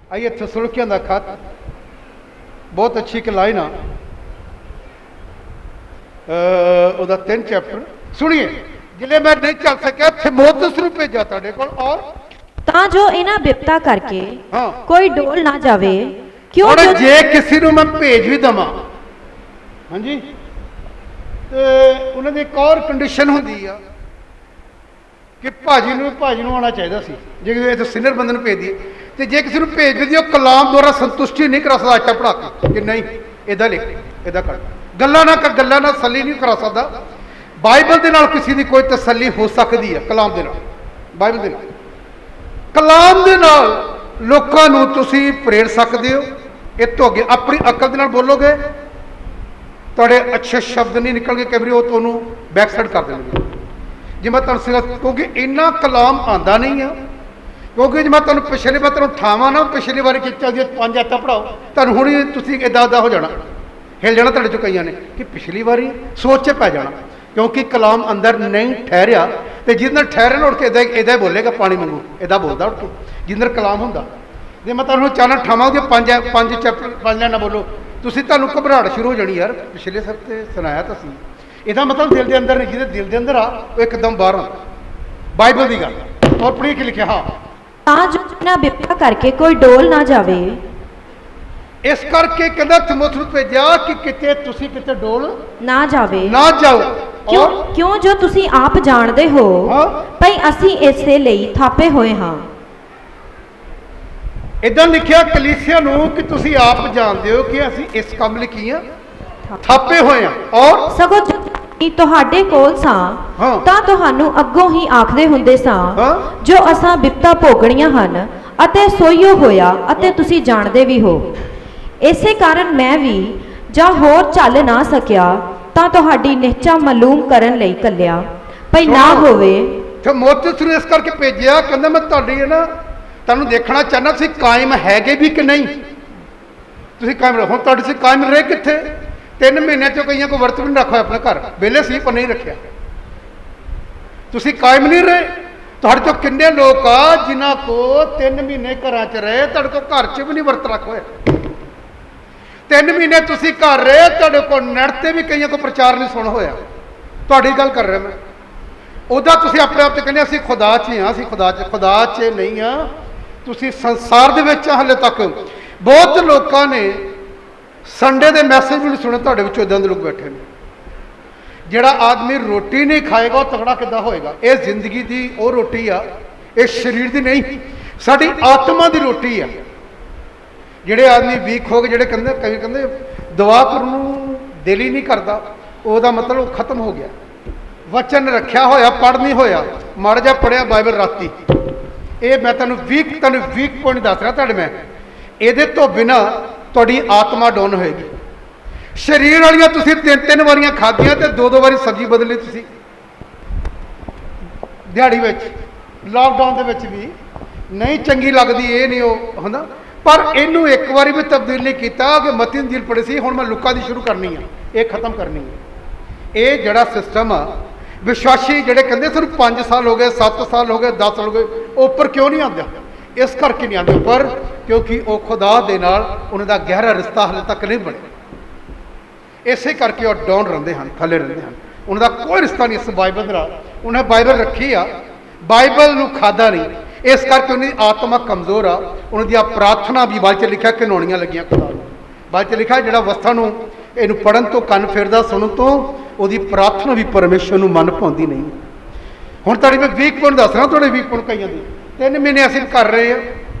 आइए थिस्सलुनीकियों का खत, बहुत अच्छी एक लाइन आ, ਉਹਦਾ 3 ਚੈਪਟਰ ਸੁਣੀਏ। ਜਿਲੇ मैं नहीं चल सकिया थिमोथियुस ਨੂੰ ਭੇਜਿਆ ਤੁਹਾਡੇ ਕੋਲ, और ਤਾਂ ਜੋ ਇਹਨਾਂ ਬਿਪਤਾ ਕਰਕੇ ਹਾਂ ਕੋਈ ਡੋਲ ਨਾ ਜਾਵੇ, ਕਿਉਂ ਹੁਣ ਜੋ ਜੇ ਕਿਸੇ ਨੂੰ ਮੈਂ ਭੇਜ ਵੀ ਦਵਾਂ, ਹਾਂਜੀ, ਤੇ ਉਹਨਾਂ ਦੀ ਇੱਕ ਹੋਰ ਕੰਡੀਸ਼ਨ ਹੁੰਦੀ ਆ ਕਿ ਭਾਜੀ ਨੂੰ ਆਉਣਾ ਚਾਹੀਦਾ ਸੀ। ਜੇ ਇਹ ਸੀਨੀਅਰ ਬੰਦੇ ਨੂੰ ਭੇਜ ਦਈਏ, ਤੇ ਜੇ ਕਿਸੇ ਨੂੰ ਭੇਜ ਵੀ ਦਿਓ ਕਲਾਮ ਦੁਆਰਾ ਸੰਤੁਸ਼ਟੀ ਨਹੀਂ ਕਰਾ ਸਕਦਾ ਆਟਾ ਪੜਾ ਕੇ ਕਿ ਨਹੀਂ ਇਦਾਂ ਲਿਖ ਇਦਾਂ ਕਰ, ਗੱਲਾਂ ਨਾਲ ਤਸੱਲੀ ਨਹੀਂ ਕਰਾ ਸਕਦਾ। ਬਾਈਬਲ ਦੇ ਨਾਲ ਕਿਸੇ ਦੀ ਕੋਈ ਤਸੱਲੀ ਹੋ ਸਕਦੀ ਹੈ, ਕਲਾਮ ਦੇ ਨਾਲ, ਬਾਈਬਲ ਦੇ ਨਾਲ, ਕਲਾਮ ਦੇ ਨਾਲ ਲੋਕਾਂ ਨੂੰ ਤੁਸੀਂ ਪ੍ਰੇਰ ਸਕਦੇ ਹੋ। ਇਹ ਤੋਂ ਅੱਗੇ ਆਪਣੀ ਅਕਲ ਦੇ ਨਾਲ ਬੋਲੋਗੇ, ਤੁਹਾਡੇ ਅੱਛੇ ਸ਼ਬਦ ਨਹੀਂ ਨਿਕਲਣਗੇ, ਕਈ ਵਾਰੀ ਉਹ ਤੁਹਾਨੂੰ ਬੈਕ ਸਾਈਡ ਕਰ ਦੇਣਗੇ। ਜੇ ਮੈਂ ਤੁਹਾਨੂੰ ਸਿਰਫ ਕਿਉਂਕਿ ਇੰਨਾ ਕਲਾਮ ਆਉਂਦਾ ਨਹੀਂ ਆ, ਕਿਉਂਕਿ ਜੇ ਮੈਂ ਤੁਹਾਨੂੰ ਪਿਛਲੇ ਵਾਰ ਤੁਹਾਨੂੰ ਠਾਵਾਂ ਨਾ, ਪਿਛਲੀ ਵਾਰੀ ਕੀਤਾ ਜੀ 5 ਆਇਤਾਂ ਪੜਾਓ, ਤੁਹਾਨੂੰ ਹੁਣੀ ਤੁਸੀਂ ਇੱਦਾਂ ਹੋ ਜਾਣਾ, ਹਿਲ ਜਾਣਾ ਤੁਹਾਡੇ ਚੋਂ ਕਈਆਂ ਨੇ ਕਿ ਪਿਛਲੀ ਵਾਰੀ ਸੋਚ 'ਚ ਪੈ ਜਾਣਾ, ਕਿਉਂਕਿ ਕਲਾਮ ਅੰਦਰ ਨਹੀਂ ਠਹਿਰਿਆ। ਤੇ ਜਿਹਦੇ ਨਾਲ ਠਹਿਰੇ ਨਾ ਉੱਠ ਕੇ ਇੱਦਾਂ ਬੋਲੇਗਾ, ਪਾਣੀ ਵਾਂਗੂ ਇੱਦਾਂ ਬੋਲਦਾ ਉੱਠ ਕੇ, ਜਿਹਦੇ ਨਾਲ ਕਲਾਮ ਹੁੰਦਾ। ਜੇ ਮੈਂ ਤੁਹਾਨੂੰ ਅਚਾਨਕ ਠਾਵਾਂ ਉਹਦੇ 5 ਚੈਪਟਰ 5 ਲਾਈਨਾਂ ਬੋਲੋ, ਤੁਹਾਨੂੰ ਘਬਰਾਹਟ ਸ਼ੁਰੂ ਹੋ ਜਾਣੀ, ਯਾਰ ਪਿਛਲੇ ਹਫ਼ਤੇ ਸੁਣਾਇਆ ਤਾਂ ਸੀ। ਇਹਦਾ ਮਤਲਬ ਦਿਲ ਦੇ ਅੰਦਰ ਨਹੀਂ, ਜਿਹਦੇ ਦਿਲ ਦੇ ਅੰਦਰ ਆ ਉਹ ਇੱਕਦਮ ਬਾਹਰ ਆਉਂਦਾ। ਬਾਈਬਲ ਦੀ ਗੱਲ ਔਰ ਪੜ੍ਹੀ ਕੇ ਲਿਖਿਆ, ਹਾਂ, ਤਾਂ ਜੋ ਇਹਨਾਂ ਬਿਪਤਾ ਕਰਕੇ ਕੋਈ ਡੋਲ ਨਾ ਜਾਵੇ। ਇਸ ਕਰਕੇ ਕਹਿੰਦਾ ਤਿਮੋਥੀ ਨੂੰ ਭੇਜਿਆ ਕਿ ਕਿਤੇ ਡੋਲ ਨਾ ਜਾਵੇ, ਨਾ ਜਾਓ। ਕਿਉਂ ਜੋ ਤੁਸੀਂ ਆਪ ਜਾਣਦੇ ਹੋ ਭਈ ਅਸੀਂ ਇਸੇ ਲਈ ਥਾਪੇ ਹੋਏ ਹਾਂ। ਇਦਾਂ ਲਿਖਿਆ ਕਲੀਸਿਆ ਨੂੰ ਕਿ ਤੁਸੀਂ ਆਪ ਜਾਣਦੇ ਹੋ ਕਿ ਅਸੀਂ ਇਸ ਕੰਮ ਲਈ ਕੀ ਆ, ਥਾਪੇ ਹੋਏ ਹਾਂ। ਔਰ ਸਗੋਂ ਤੁਹਾਡੇ ਕੋਲ ਸਾਂ ਤਾਂ ਤੁਹਾਨੂੰ ਅੱਗੋਂ ਹੀ ਆਖਦੇ ਹੁੰਦੇ ਸਾਂ ਜੋ ਅਸਾਂ ਬਿਪਤਾ ਭੋਗਣੀਆਂ ਹਨ, ਅਤੇ ਸੋਈਓ ਹੋਇਆ ਅਤੇ ਤੁਸੀਂ ਜਾਣਦੇ ਵੀ ਹੋ। ਇਸੇ ਕਾਰਨ ਮੈਂ ਵੀ ਜਾਂ ਹੋਰ ਚੱਲ ਨਾ ਸਕਿਆ ਤਾਂ ਤੁਹਾਡੀ ਨਿਹਚਾ ਮਾਲੂਮ ਕਰਨ ਲਈ ਕੱਲਿਆ ਭਈ ਨਾ ਹੋਵੇ। ਤਿਮੋਥਿਉਸ ਨੂੰ ਇਸ ਕਰਕੇ ਭੇਜਿਆ, ਕਹਿੰਦਾ ਮੈਂ ਤੁਹਾਨੂੰ ਦੇਖਣਾ ਚਾਹੁੰਦਾ ਤੁਸੀਂ ਕਾਇਮ ਹੈਗੇ ਵੀ ਕਿ ਨਹੀਂ। ਤੁਸੀਂ ਕਾਇਮ ਰਹੋ। ਹੁਣ ਤੁਹਾਡੇ 'ਚ ਕਾਇਮ ਰਹੇ ਕਿੱਥੇ? 3 ਮਹੀਨਿਆਂ 'ਚੋਂ ਕਈਆਂ ਕੋ ਵਰਤ ਵੀ ਨਹੀਂ ਰੱਖਿਆ ਆਪਣੇ ਘਰ, ਵਿਹਲੇ ਸੀ ਪਰ ਨਹੀਂ ਰੱਖਿਆ। ਤੁਸੀਂ ਕਾਇਮ ਨਹੀਂ ਰਹੇ। ਤੁਹਾਡੇ ਤੋਂ ਕਿੰਨੇ ਲੋਕ ਆ ਜਿਨ੍ਹਾਂ ਕੋ 3 ਮਹੀਨੇ ਘਰਾਂ 'ਚ ਰਹੇ, ਤੁਹਾਡੇ ਕੋਲ ਘਰ 'ਚ ਵੀ ਨਹੀਂ ਵਰਤ ਰੱਖ ਹੋਇਆ। 3 ਮਹੀਨੇ ਤੁਸੀਂ ਘਰ ਰਹੇ, ਤੁਹਾਡੇ ਕੋਲ ਨੈਟ ਤੇ ਵੀ ਕਈਆਂ ਕੋ ਪ੍ਰਚਾਰ ਨਹੀਂ ਸੁਣ ਹੋਇਆ। ਤੁਹਾਡੀ ਗੱਲ ਕਰ ਰਿਹਾ ਮੈਂ। ਉਹਦਾ ਤੁਸੀਂ ਆਪਣੇ ਆਪ ਤੇ ਕਹਿੰਦੇ ਅਸੀਂ ਖੁਦਾ 'ਚ ਹੀ ਹਾਂ, ਅਸੀਂ ਖੁਦਾ 'ਚ ਨਹੀਂ ਆ, ਤੁਸੀਂ ਸੰਸਾਰ ਦੇ ਵਿੱਚ ਹਾਲੇ ਤੱਕ। ਬਹੁਤ ਲੋਕਾਂ ਨੇ ਸੰਡੇ ਦੇ ਮੈਸੇਜ ਵੀ ਨਹੀਂ ਸੁਣੇ, ਤੁਹਾਡੇ ਵਿੱਚੋਂ ਇਦਾਂ ਦੇ ਲੋਕ ਬੈਠੇ ਨੇ। ਜਿਹੜਾ ਆਦਮੀ ਰੋਟੀ ਨਹੀਂ ਖਾਏਗਾ ਉਹ ਤਗੜਾ ਕਿੱਦਾਂ ਹੋਏਗਾ? ਇਹ ਜ਼ਿੰਦਗੀ ਦੀ ਉਹ ਰੋਟੀ ਆ, ਇਹ ਸਰੀਰ ਦੀ ਨਹੀਂ, ਸਾਡੀ ਆਤਮਾ ਦੀ ਰੋਟੀ ਆ। ਜਿਹੜੇ ਆਦਮੀ ਵੀਕ ਹੋ ਗਏ, ਜਿਹੜੇ ਕਹਿੰਦੇ ਦੁਆ ਕਰਨ ਨੂੰ ਦਿਲ ਹੀ ਨਹੀਂ ਕਰਦਾ, ਉਹਦਾ ਮਤਲਬ ਉਹ ਖਤਮ ਹੋ ਗਿਆ। ਵਚਨ ਰੱਖਿਆ ਹੋਇਆ, ਪੜ੍ਹ ਨਹੀਂ ਹੋਇਆ, ਮਾੜਾ ਜਿਹਾ ਪੜ੍ਹਿਆ ਬਾਈਬਲ ਰਾਤੀ। ਇਹ ਮੈਂ ਤੁਹਾਨੂੰ ਵੀਕ ਪੁਆਇੰਟ ਦੱਸ ਰਿਹਾ ਤੁਹਾਡੇ। ਮੈਂ ਇਹਦੇ ਤੋਂ ਬਿਨਾਂ ਤੁਹਾਡੀ ਆਤਮਾ ਡਾਊਨ ਹੋਏਗੀ। ਸਰੀਰ ਵਾਲੀਆਂ ਤੁਸੀਂ 3 ਵਾਰੀਆਂ ਖਾਧੀਆਂ ਤੇ 2 ਵਾਰੀ ਸਬਜ਼ੀ ਬਦਲੀ ਤੁਸੀਂ ਦਿਹਾੜੀ ਵਿੱਚ, ਲਾਕਡਾਊਨ ਦੇ ਵਿੱਚ ਵੀ ਨਹੀਂ ਚੰਗੀ ਲੱਗਦੀ, ਇਹ ਨਹੀਂ ਉਹ ਹੁੰਦਾ। ਪਰ ਇਹਨੂੰ ਇੱਕ ਵਾਰੀ ਵੀ ਤਬਦੀਲ ਨਹੀਂ ਕੀਤਾ ਕਿ ਮਤੀ ਇੰਜੀਲ ਪੜ੍ਹੀ ਸੀ, ਹੁਣ ਮੈਂ ਲੁਕਾ ਦੀ ਸ਼ੁਰੂ ਕਰਨੀ ਆ, ਇਹ ਖਤਮ ਕਰਨੀ ਹੈ। ਇਹ ਜਿਹੜਾ ਸਿਸਟਮ ਆ, ਵਿਸ਼ਵਾਸੀ ਜਿਹੜੇ ਕਹਿੰਦੇ ਸਾਨੂੰ 5 ਸਾਲ ਹੋ ਗਏ, 7 ਸਾਲ ਹੋ ਗਏ, 10 ਸਾਲ ਹੋ ਗਏ, ਉਹ ਉੱਪਰ ਕਿਉਂ ਨਹੀਂ ਆਉਂਦਾ? ਇਸ ਕਰਕੇ ਨਹੀਂ ਆਉਂਦੇ ਉੱਪਰ ਕਿਉਂਕਿ ਉਹ ਖੁਦਾ ਦੇ ਨਾਲ ਉਹਨਾਂ ਦਾ ਗਹਿਰਾ ਰਿਸ਼ਤਾ ਹਾਲੇ ਤੱਕ ਨਹੀਂ ਬਣਿਆ। ਇਸੇ ਕਰਕੇ ਉਹ ਡਾਊਨ ਰਹਿੰਦੇ ਹਨ, ਥੱਲੇ ਰਹਿੰਦੇ ਹਨ। ਉਹਨਾਂ ਦਾ ਕੋਈ ਰਿਸ਼ਤਾ ਨਹੀਂ ਇਸ ਬਾਈਬਲ ਨਾਲ। ਉਹਨੇ ਬਾਈਬਲ ਰੱਖੀ ਆ, ਬਾਈਬਲ ਨੂੰ ਖਾਦਾ ਨਹੀਂ, ਇਸ ਕਰਕੇ ਉਹਨਾਂ ਦੀ ਆਤਮਾ ਕਮਜ਼ੋਰ ਆ। ਉਹਨਾਂ ਦੀਆਂ ਪ੍ਰਾਰਥਨਾ ਵੀ ਬਾਅਦ 'ਚ ਲਿਖਿਆ ਘਿਨਾਉਣੀਆਂ ਲੱਗੀਆਂ ਖੁਦਾ ਨੂੰ। ਬਾਅਦ 'ਚ ਲਿਖਿਆ ਜਿਹੜਾ ਅਵਸਥਾ ਨੂੰ ਇਹਨੂੰ ਪੜ੍ਹਨ ਤੋਂ ਕੰਨ ਫਿਰਦਾ, ਸੁਣਨ ਤੋਂ ਉਹਦੀ ਪ੍ਰਾਰਥਨਾ ਵੀ ਪਰਮੇਸ਼ਰ ਨੂੰ ਮਨ ਭਾਉਂਦੀ ਨਹੀਂ। ਹੁਣ ਤੁਹਾਡੀ ਮੈਂ ਵੀਕ ਪੁਆਇੰਟ ਦੱਸ ਰਿਹਾ, ਤੁਹਾਡੇ ਵੀਕ ਪੁਆਇੰਟ ਕਈਆਂ ਦੀ। 3 ਮਹੀਨੇ ਅਸੀਂ ਕਰ ਰਹੇ ਹਾਂ,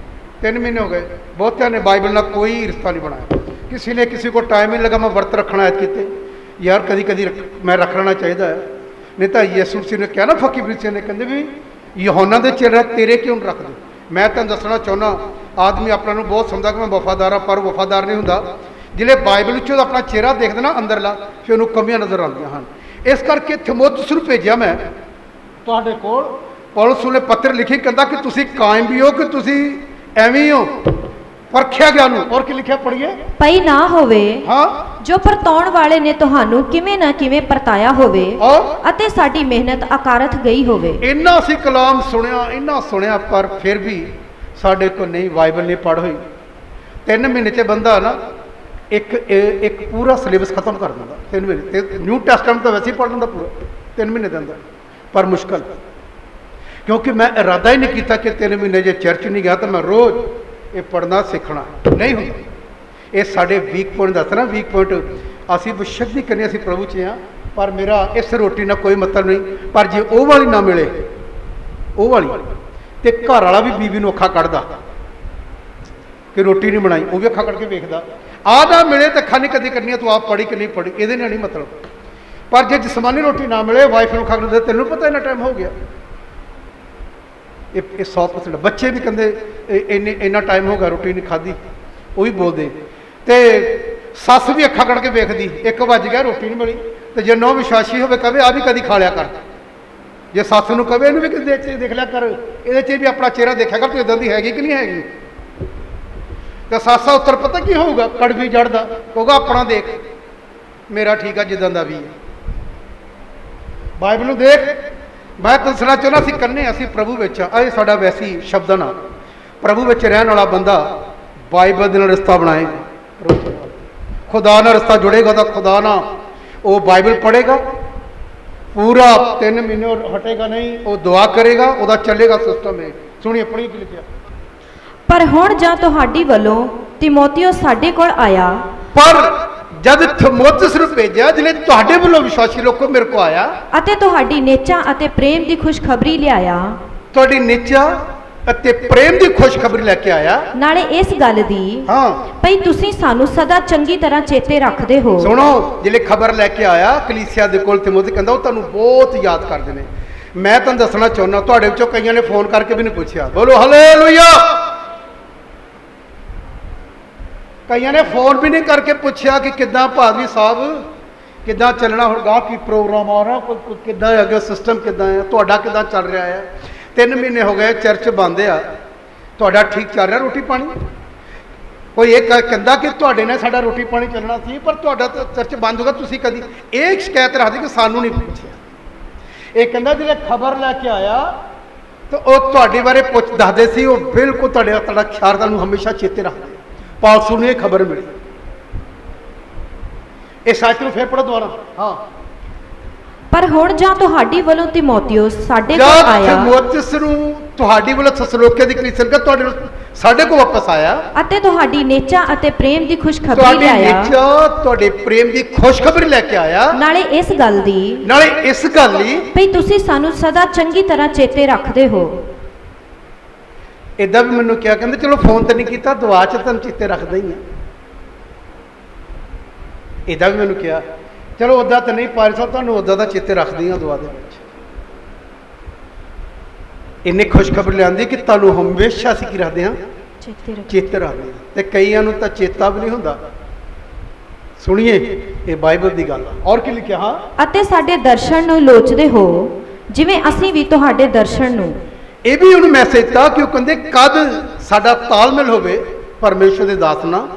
3 ਮਹੀਨੇ ਹੋ ਗਏ, ਬਹੁਤਿਆਂ ਨੇ ਬਾਈਬਲ ਨਾਲ ਕੋਈ ਰਿਸ਼ਤਾ ਨਹੀਂ ਬਣਾਇਆ। ਕਿਸੇ को टाइम ही लगा मैं वर्त रखना है किते यार, कदी मैं रख लेना चाहिए है। नहीं तो यसू मसीह ने कहा ना, फकी प्रीचर ने कहते भी यूहन्ना दे चेहरा तेरे क्यों रख दो। मैं तुम दसना चाहना, आदमी अपने बहुत समझदा कि मैं वफादार हाँ, पर वफादार नहीं होंदा। जिले बाइबल चो अपना चेहरा देखते ना अंदरला, फिर उन्होंने कमियां नज़र आती हैं। इस करके थिमोथियुस नूं भेजिया मैं तुहाडे कोल। पौलुस ने पत्र लिखी, कहता कि तुसी कायम भी हो कि तुसी एवें ही हो, परखिया गया नूं। और की लिखिया पढ़िए, पई ना होवे हाँ जो परताउण वाले ने तुहानू किवें ना किवें परताया होवे अते साडी मेहनत अकारथ गई होवे। इन्ना असीं कलाम सुनिया, इन्ना सुनिया, पर फिर भी साडे को नहीं बाइबल नहीं पढ़ हुई। 3 ਮਹੀਨੇ 'ਚ ਬੰਦਾ ਨਾ ਇੱਕ ਪੂਰਾ ਸਿਲੇਬਸ ਖਤਮ ਕਰ ਦਿੰਦਾ 3 ਮਹੀਨੇ ਤੇ ਨਿਊ ਟੈਸਟਮੈਂਟ ਤਾਂ ਵੈਸੇ ਹੀ ਪੜ੍ਹ ਲੈਂਦਾ ਪੂਰਾ 3 ਮਹੀਨੇ ਦੇ ਅੰਦਰ। ਪਰ ਮੁਸ਼ਕਲ, ਕਿਉਂਕਿ ਮੈਂ ਇਰਾਦਾ ਹੀ ਨਹੀਂ ਕੀਤਾ ਕਿ 3 ਮਹੀਨੇ ਜੇ ਚਰਚ ਨਹੀਂ ਗਿਆ ਤਾਂ ਮੈਂ ਰੋਜ਼ ਇਹ ਪੜ੍ਹਨਾ ਸਿੱਖਣਾ ਨਹੀਂ ਹੁੰਦਾ। ਇਹ ਸਾਡੇ ਵੀਕ ਪੁਆਇੰਟ ਦੱਸਣਾ, ਵੀਕ ਪੁਆਇੰਟ ਅਸੀਂ ਬੇਸ਼ੱਕ ਕਰਨੀ, ਅਸੀਂ ਪ੍ਰਭੂ 'ਚ ਹਾਂ, ਪਰ ਮੇਰਾ ਇਸ ਰੋਟੀ ਨਾਲ ਕੋਈ ਮਤਲਬ ਨਹੀਂ। ਪਰ ਜੇ ਉਹ ਵਾਲੀ ਨਾ ਮਿਲੇ, ਉਹ ਵਾਲੀ, ਤੇ ਘਰ ਵਾਲਾ ਵੀ ਬੀਬੀ ਨੂੰ ਅੱਖਾਂ ਕੱਢਦਾ ਕਿ ਰੋਟੀ ਨਹੀਂ ਬਣਾਈ, ਉਹ ਵੀ ਅੱਖਾਂ ਕੱਢ ਕੇ ਵੇਖਦਾ। ਆਹ ਨਾ ਮਿਲੇ ਤਾਂ ਅੱਖਾਂ ਨਹੀਂ ਕਦੀ ਕਰਨੀਆਂ, ਤੂੰ ਆਪ ਪੜ੍ਹੀ ਕਿ ਨਹੀਂ ਪੜ੍ਹੀ, ਇਹਦੇ ਨਾਲ ਨਹੀਂ ਮਤਲਬ। ਪਰ ਜੇ ਜਿਸਮਾਨੀ ਰੋਟੀ ਨਾ ਮਿਲੇ, ਵਾਈਫ ਨੂੰ ਅੱਖਾਂ ਕੱਢਦੇ, ਤੈਨੂੰ ਪਤਾ ਇੰਨਾ ਟਾਈਮ ਹੋ ਗਿਆ। ਇਹ 100% ਬੱਚੇ ਵੀ ਕਹਿੰਦੇ ਇੰਨਾ ਟਾਈਮ ਹੋ ਗਿਆ ਰੋਟੀ ਨਹੀਂ ਖਾਧੀ, ਉਹ ਵੀ ਬੋਲਦੇ। ਤੇ ਸੱਸ ਵੀ ਅੱਖਾਂ ਕੱਢ ਕੇ ਵੇਖਦੀ, 1 ਵੱਜ ਗਿਆ ਰੋਟੀ ਨਹੀਂ ਮਿਲੀ। ਤੇ ਜੇ ਨੌ ਵਿਸ਼ਵਾਸੀ ਹੋਵੇ ਕਵੇ ਆ ਵੀ ਕਦੀ ਖਾ ਲਿਆ ਕਰ, ਜੇ ਸੱਸ ਨੂੰ ਕਵੇ ਇਹਨੂੰ ਵੀ ਕਿਤੇ ਦੇਖ ਲਿਆ ਕਰ, ਇਹਦੇ 'ਚ ਵੀ ਆਪਣਾ ਚਿਹਰਾ ਦੇਖਿਆ ਕਰ, ਤੂੰ ਇੱਦਾਂ ਦੀ ਹੈਗੀ ਕਿ ਨਹੀਂ ਹੈਗੀ। ਤੇ ਸੱਸਾ ਉੱਤਰ ਪਤਾ ਕੀ ਹੋਊਗਾ, ਕੜਵੀ ਜੜਦਾ, ਕਹੂਗਾ ਆਪਣਾ ਦੇਖ, ਮੇਰਾ ਠੀਕ ਆ ਜਿੱਦਾਂ ਦਾ ਵੀ ਹੈ। ਬਾਈਬਲ ਨੂੰ ਦੇਖ। ਮੈਂ ਦੱਸਣਾ ਚਾਹੁੰਦਾ, ਅਸੀਂ ਕੰਨੇ, ਅਸੀਂ ਪ੍ਰਭੂ ਵਿੱਚ ਆ। ਇਹ ਸਾਡਾ ਵੈਸੀ ਸ਼ਬਦਾਂ ਨਾਲ ਪ੍ਰਭੂ ਵਿੱਚ ਰਹਿਣ ਵਾਲਾ ਬੰਦਾ ਬਾਈਬਲ ਦੇ ਨਾਲ ਰਿਸ਼ਤਾ ਬਣਾਏਗਾ, ਖੁਦਾ ਨਾਲ ਰਿਸ਼ਤਾ ਜੁੜੇਗਾ, ਤਾਂ ਖੁਦਾ ਨਾਲ ਉਹ ਬਾਈਬਲ ਪੜ੍ਹੇਗਾ ਪੂਰਾ 3 ਮਹੀਨੇ, ਹਟੇਗਾ ਨਹੀਂ, ਉਹ ਦੁਆ ਕਰੇਗਾ, ਉਹਦਾ ਚੱਲੇਗਾ ਸਿਸਟਮ। ਹੈ ਸੁਣੀ ਆਪਣੀ ਕੀ ਲਿਖਿਆ। ਪਰ ਹੁਣ ਜਾਂ ਤੁਹਾਡੀ ਵੱਲੋਂ ਤਿਮੋਥਿਉਸ ਸਾਡੇ ਕੋਲ ਆਇਆ, ਪਰ ਜਦ ਤਿਮੋਥਿਉਸ ਨੂੰ ਭੇਜਿਆ, ਜਿਹਨੇ ਤੁਹਾਡੇ ਵੱਲੋਂ ਵਿਸ਼ਵਾਸੀ ਲੋਕੋ ਮੇਰੇ ਕੋ ਆਇਆ ਅਤੇ ਤੁਹਾਡੀ ਨੇਚਾ ਅਤੇ ਪ੍ਰੇਮ ਦੀ ਖੁਸ਼ਖਬਰੀ ਲਿਆਇਆ, ਤੁਹਾਡੀ ਨਿਚਾ ਅਤੇ ਪ੍ਰੇਮ ਦੀ ਖੁਸ਼ਖਬਰੀ ਲੈ ਕੇ ਆਇਆ, ਨਾਲੇ ਇਸ ਗੱਲ ਦੀ ਭਈ ਤੁਸੀਂ ਸਾਨੂੰ ਸਦਾ ਚੰਗੀ ਤਰ੍ਹਾਂ ਚੇਤੇ ਰੱਖਦੇ ਹੋ। ਸੁਣੋ, ਜਿਹੜੇ ਖਬਰ ਲੈ ਕੇ ਆਇਆ ਕਲੀਸਿਆ ਦੇ ਕੋਲ ਤਿਮੋਥੀ, ਕਹਿੰਦਾ ਉਹ ਤੁਹਾਨੂੰ ਬਹੁਤ ਯਾਦ ਕਰਦੇ ਨੇ। ਮੈਂ ਤੁਹਾਨੂੰ ਦੱਸਣਾ ਚਾਹੁੰਦਾ, ਤੁਹਾਡੇ ਵਿੱਚੋਂ ਕਈਆਂ ਨੇ ਫੋਨ ਕਰਕੇ ਵੀ ਨਹੀਂ ਪੁੱਛਿਆ, ਬੋਲੋ ਹਾਲੇਲੂਇਆ। ਕਈਆਂ ਨੇ ਫੋਨ ਵੀ ਨਹੀਂ ਕਰਕੇ ਪੁੱਛਿਆ ਕਿ ਕਿੱਦਾਂ ਭਾਦਵੀ ਸਾਹਿਬ, ਕਿੱਦਾਂ ਚੱਲਣਾ, ਹੁਣ ਗਾਹ ਕੀ ਪ੍ਰੋਗਰਾਮ ਆ ਰਿਹਾ, ਕਿੱਦਾਂ ਅੱਗੇ ਸਿਸਟਮ ਕਿੱਦਾਂ ਹੈ, ਤੁਹਾਡਾ ਕਿੱਦਾਂ ਚੱਲ ਰਿਹਾ ਹੈ। 3 ਮਹੀਨੇ ਹੋ ਗਏ ਚਰਚ ਬੰਦ ਆ, ਤੁਹਾਡਾ ਠੀਕ ਚੱਲ ਰਿਹਾ ਰੋਟੀ ਪਾਣੀ? ਕੋਈ ਇਹ ਕਹਿੰਦਾ ਕਿ ਤੁਹਾਡੇ ਨਾਲ ਸਾਡਾ ਰੋਟੀ ਪਾਣੀ ਚੱਲਣਾ ਸੀ, ਪਰ ਤੁਹਾਡਾ ਤਾਂ ਚਰਚ ਬੰਦ ਹੋ ਗਿਆ, ਤੁਸੀਂ ਕਦੀ ਇਹ ਸ਼ਿਕਾਇਤ ਰੱਖਦੇ ਕਿ ਸਾਨੂੰ ਨਹੀਂ ਪੁੱਛਿਆ। ਇਹ ਕਹਿੰਦਾ ਜਿਹੜੇ ਖਬਰ ਲੈ ਕੇ ਆਇਆ ਤਾਂ ਉਹ ਤੁਹਾਡੇ ਬਾਰੇ ਦੱਸਦੇ ਸੀ, ਉਹ ਬਿਲਕੁਲ ਤੁਹਾਡਾ ਖਿਆਲ ਤੁਹਾਨੂੰ ਹਮੇਸ਼ਾ ਚੇਤੇ ਰੱਖਦੇ। ਪਾਲਸੂ ਨੂੰ ਇਹ ਖਬਰ ਮਿਲੀ। ਇਹ ਸੱਚ ਨੂੰ ਫੇਰ ਪੜੋ ਦੁਬਾਰਾ। ਹਾਂ, ਪਰ ਹੁਣ ਜਾਂ ਤੁਹਾਡੀ ਵੱਲੋਂ ਤਿਮੋਥਿਉਸ ਸਾਡੇ ਕੋਲ ਆਇਆ, ਤਿਮੋਥਿਉਸ ਨੂੰ ਤੁਹਾਡੀ ਵੱਲੋਂ ਥੈਸਲੋਨੀਕੇ ਦੀ ਕਲੀਸਿਆ ਦਾ ਤੁਹਾਡੇ ਸਾਡੇ ਕੋਲ ਵਾਪਸ ਆਇਆ, ਅਤੇ ਤੁਹਾਡੀ ਨੇਚਾ ਅਤੇ ਪ੍ਰੇਮ ਦੀ ਖੁਸ਼ਖਬਰੀ ਤੁਹਾਡੀ ਲਿਆਇਆ, ਨੇਚਾ ਤੁਹਾਡੇ ਪ੍ਰੇਮ ਦੀ ਖੁਸ਼ਖਬਰੀ ਲੈ ਕੇ ਆਇਆ, ਨਾਲੇ ਇਸ ਗੱਲ ਦੀ ਭਈ ਤੁਸੀਂ ਸਾਨੂੰ ਸਦਾ ਚੰਗੀ ਤਰ੍ਹਾਂ ਚੇਤੇ ਰੱਖਦੇ ਹੋ। ਇਦਾਂ ਵੀ ਮੈਨੂੰ ਕਿਹਾ, ਕਹਿੰਦੇ ਚਲੋ ਫੋਨ ਤੇ ਨਹੀਂ ਕੀਤਾ, ਦੁਆ 'ਚ ਤੁਹਾਨੂੰ ਚੇਤੇ ਰੱਖਦਾ ਹੀ ਆ। ਇਦਾਂ ਵੀ ਮੈਨੂੰ ਕਿਹਾ, ਚਲੋ ਉੱਦਾਂ ਤਾਂ ਨਹੀਂ ਪਾਲ ਸਾਹਿਬ, ਤੁਹਾਨੂੰ ਉੱਦਾਂ ਦਾ ਚੇਤੇ ਰੱਖਦੀ ਹਾਂ ਦੁਆ ਦੇ ਵਿੱਚ। ਇੰਨੀ ਖੁਸ਼ਖਬਰੀ ਲਿਆਂਦੀ ਕਿ ਤੁਹਾਨੂੰ ਹਮੇਸ਼ਾ ਅਸੀਂ ਕੀ ਰੱਖਦੇ ਹਾਂ, ਚੇਤੇ ਰੱਖਦੇ ਹਾਂ। ਤੇ ਕਈਆਂ ਨੂੰ ਤਾਂ ਚੇਤਾ ਵੀ ਨਹੀਂ ਹੁੰਦਾ। ਸੁਣੀਏ, ਇਹ ਬਾਈਬਲ ਦੀ ਗੱਲ ਆ। ਔਰ ਕੀ ਲਿਖਿਆ? ਹਾਂ, ਅਤੇ ਸਾਡੇ ਦਰਸ਼ਨ ਨੂੰ ਲੋਚਦੇ ਹੋ ਜਿਵੇਂ ਅਸੀਂ ਵੀ ਤੁਹਾਡੇ ਦਰਸ਼ਨ ਨੂੰ। ਇਹ ਵੀ ਉਹਨੂੰ ਮੈਸੇਜ ਦਿੱਤਾ ਕਿ ਉਹ ਕਹਿੰਦੇ ਕਦ ਸਾਡਾ ਤਾਲਮੇਲ ਹੋਵੇ ਪਰਮੇਸ਼ਰ ਦੇ ਦਾਸ ਨਾਲ,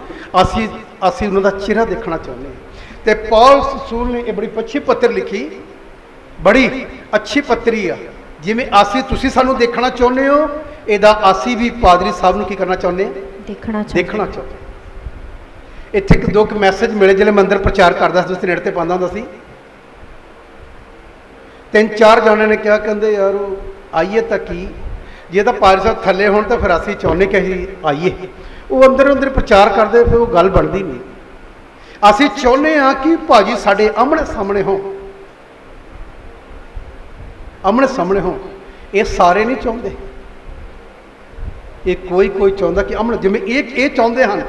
ਅਸੀਂ ਉਹਨਾਂ ਦਾ ਚਿਹਰਾ ਦੇਖਣਾ ਚਾਹੁੰਦੇ ਹਾਂ। ਤੇ ਪੌਲ ਰਸੂਲ ਨੇ ਇਹ ਬੜੀ ਅੱਛੀ ਪੱਤਰ ਲਿਖੀ, ਬੜੀ ਅੱਛੀ ਪੱਤਰੀ ਆ। ਜਿਵੇਂ ਤੁਸੀਂ ਸਾਨੂੰ ਦੇਖਣਾ ਚਾਹੁੰਦੇ ਹੋ, ਇਹਦਾ ਅਸੀਂ ਵੀ ਪਾਦਰੀ ਸਾਹਿਬ ਨੂੰ ਕੀ ਕਰਨਾ ਚਾਹੁੰਦੇ ਹਾਂ, ਦੇਖਣਾ ਚਾਹੁੰਦੇ। ਇੱਥੇ 2 ਮੈਸੇਜ ਮਿਲੇ ਜਿਹੜੇ ਮੈਂ ਅੰਦਰ ਪ੍ਰਚਾਰ ਕਰਦਾ ਸੀ, ਨੈਟ ਤੇ ਪਾਉਂਦਾ ਹੁੰਦਾ ਸੀ। 3-4 ਜਣਿਆਂ ਨੇ ਕਿਹਾ, ਕਹਿੰਦੇ ਯਾਰ ਉਹ ਆਈਏ ਤਾਂ ਕੀ, ਜੇ ਤਾਂ ਪਾਦਰੀ ਸਾਹਿਬ ਥੱਲੇ ਹੋਣ ਤਾਂ ਫਿਰ ਅਸੀਂ ਚਾਹੁੰਦੇ ਕਿ ਅਸੀਂ ਆਈਏ। ਉਹ ਅੰਦਰ ਪ੍ਰਚਾਰ ਕਰਦੇ, ਫਿਰ ਉਹ ਗੱਲ ਬਣਦੀ ਨਹੀਂ। ਅਸੀਂ ਚਾਹੁੰਦੇ ਹਾਂ ਕਿ ਭਾਜੀ ਸਾਡੇ ਆਮਣੇ ਸਾਹਮਣੇ ਹੋਣ, ਆਮਣੇ ਸਾਹਮਣੇ ਹੋਣ। ਇਹ ਸਾਰੇ ਨਹੀਂ ਚਾਹੁੰਦੇ, ਇਹ ਕੋਈ ਚਾਹੁੰਦਾ ਕਿ ਆਮਣੇ, ਜਿਵੇਂ ਇਹ ਚਾਹੁੰਦੇ ਹਨ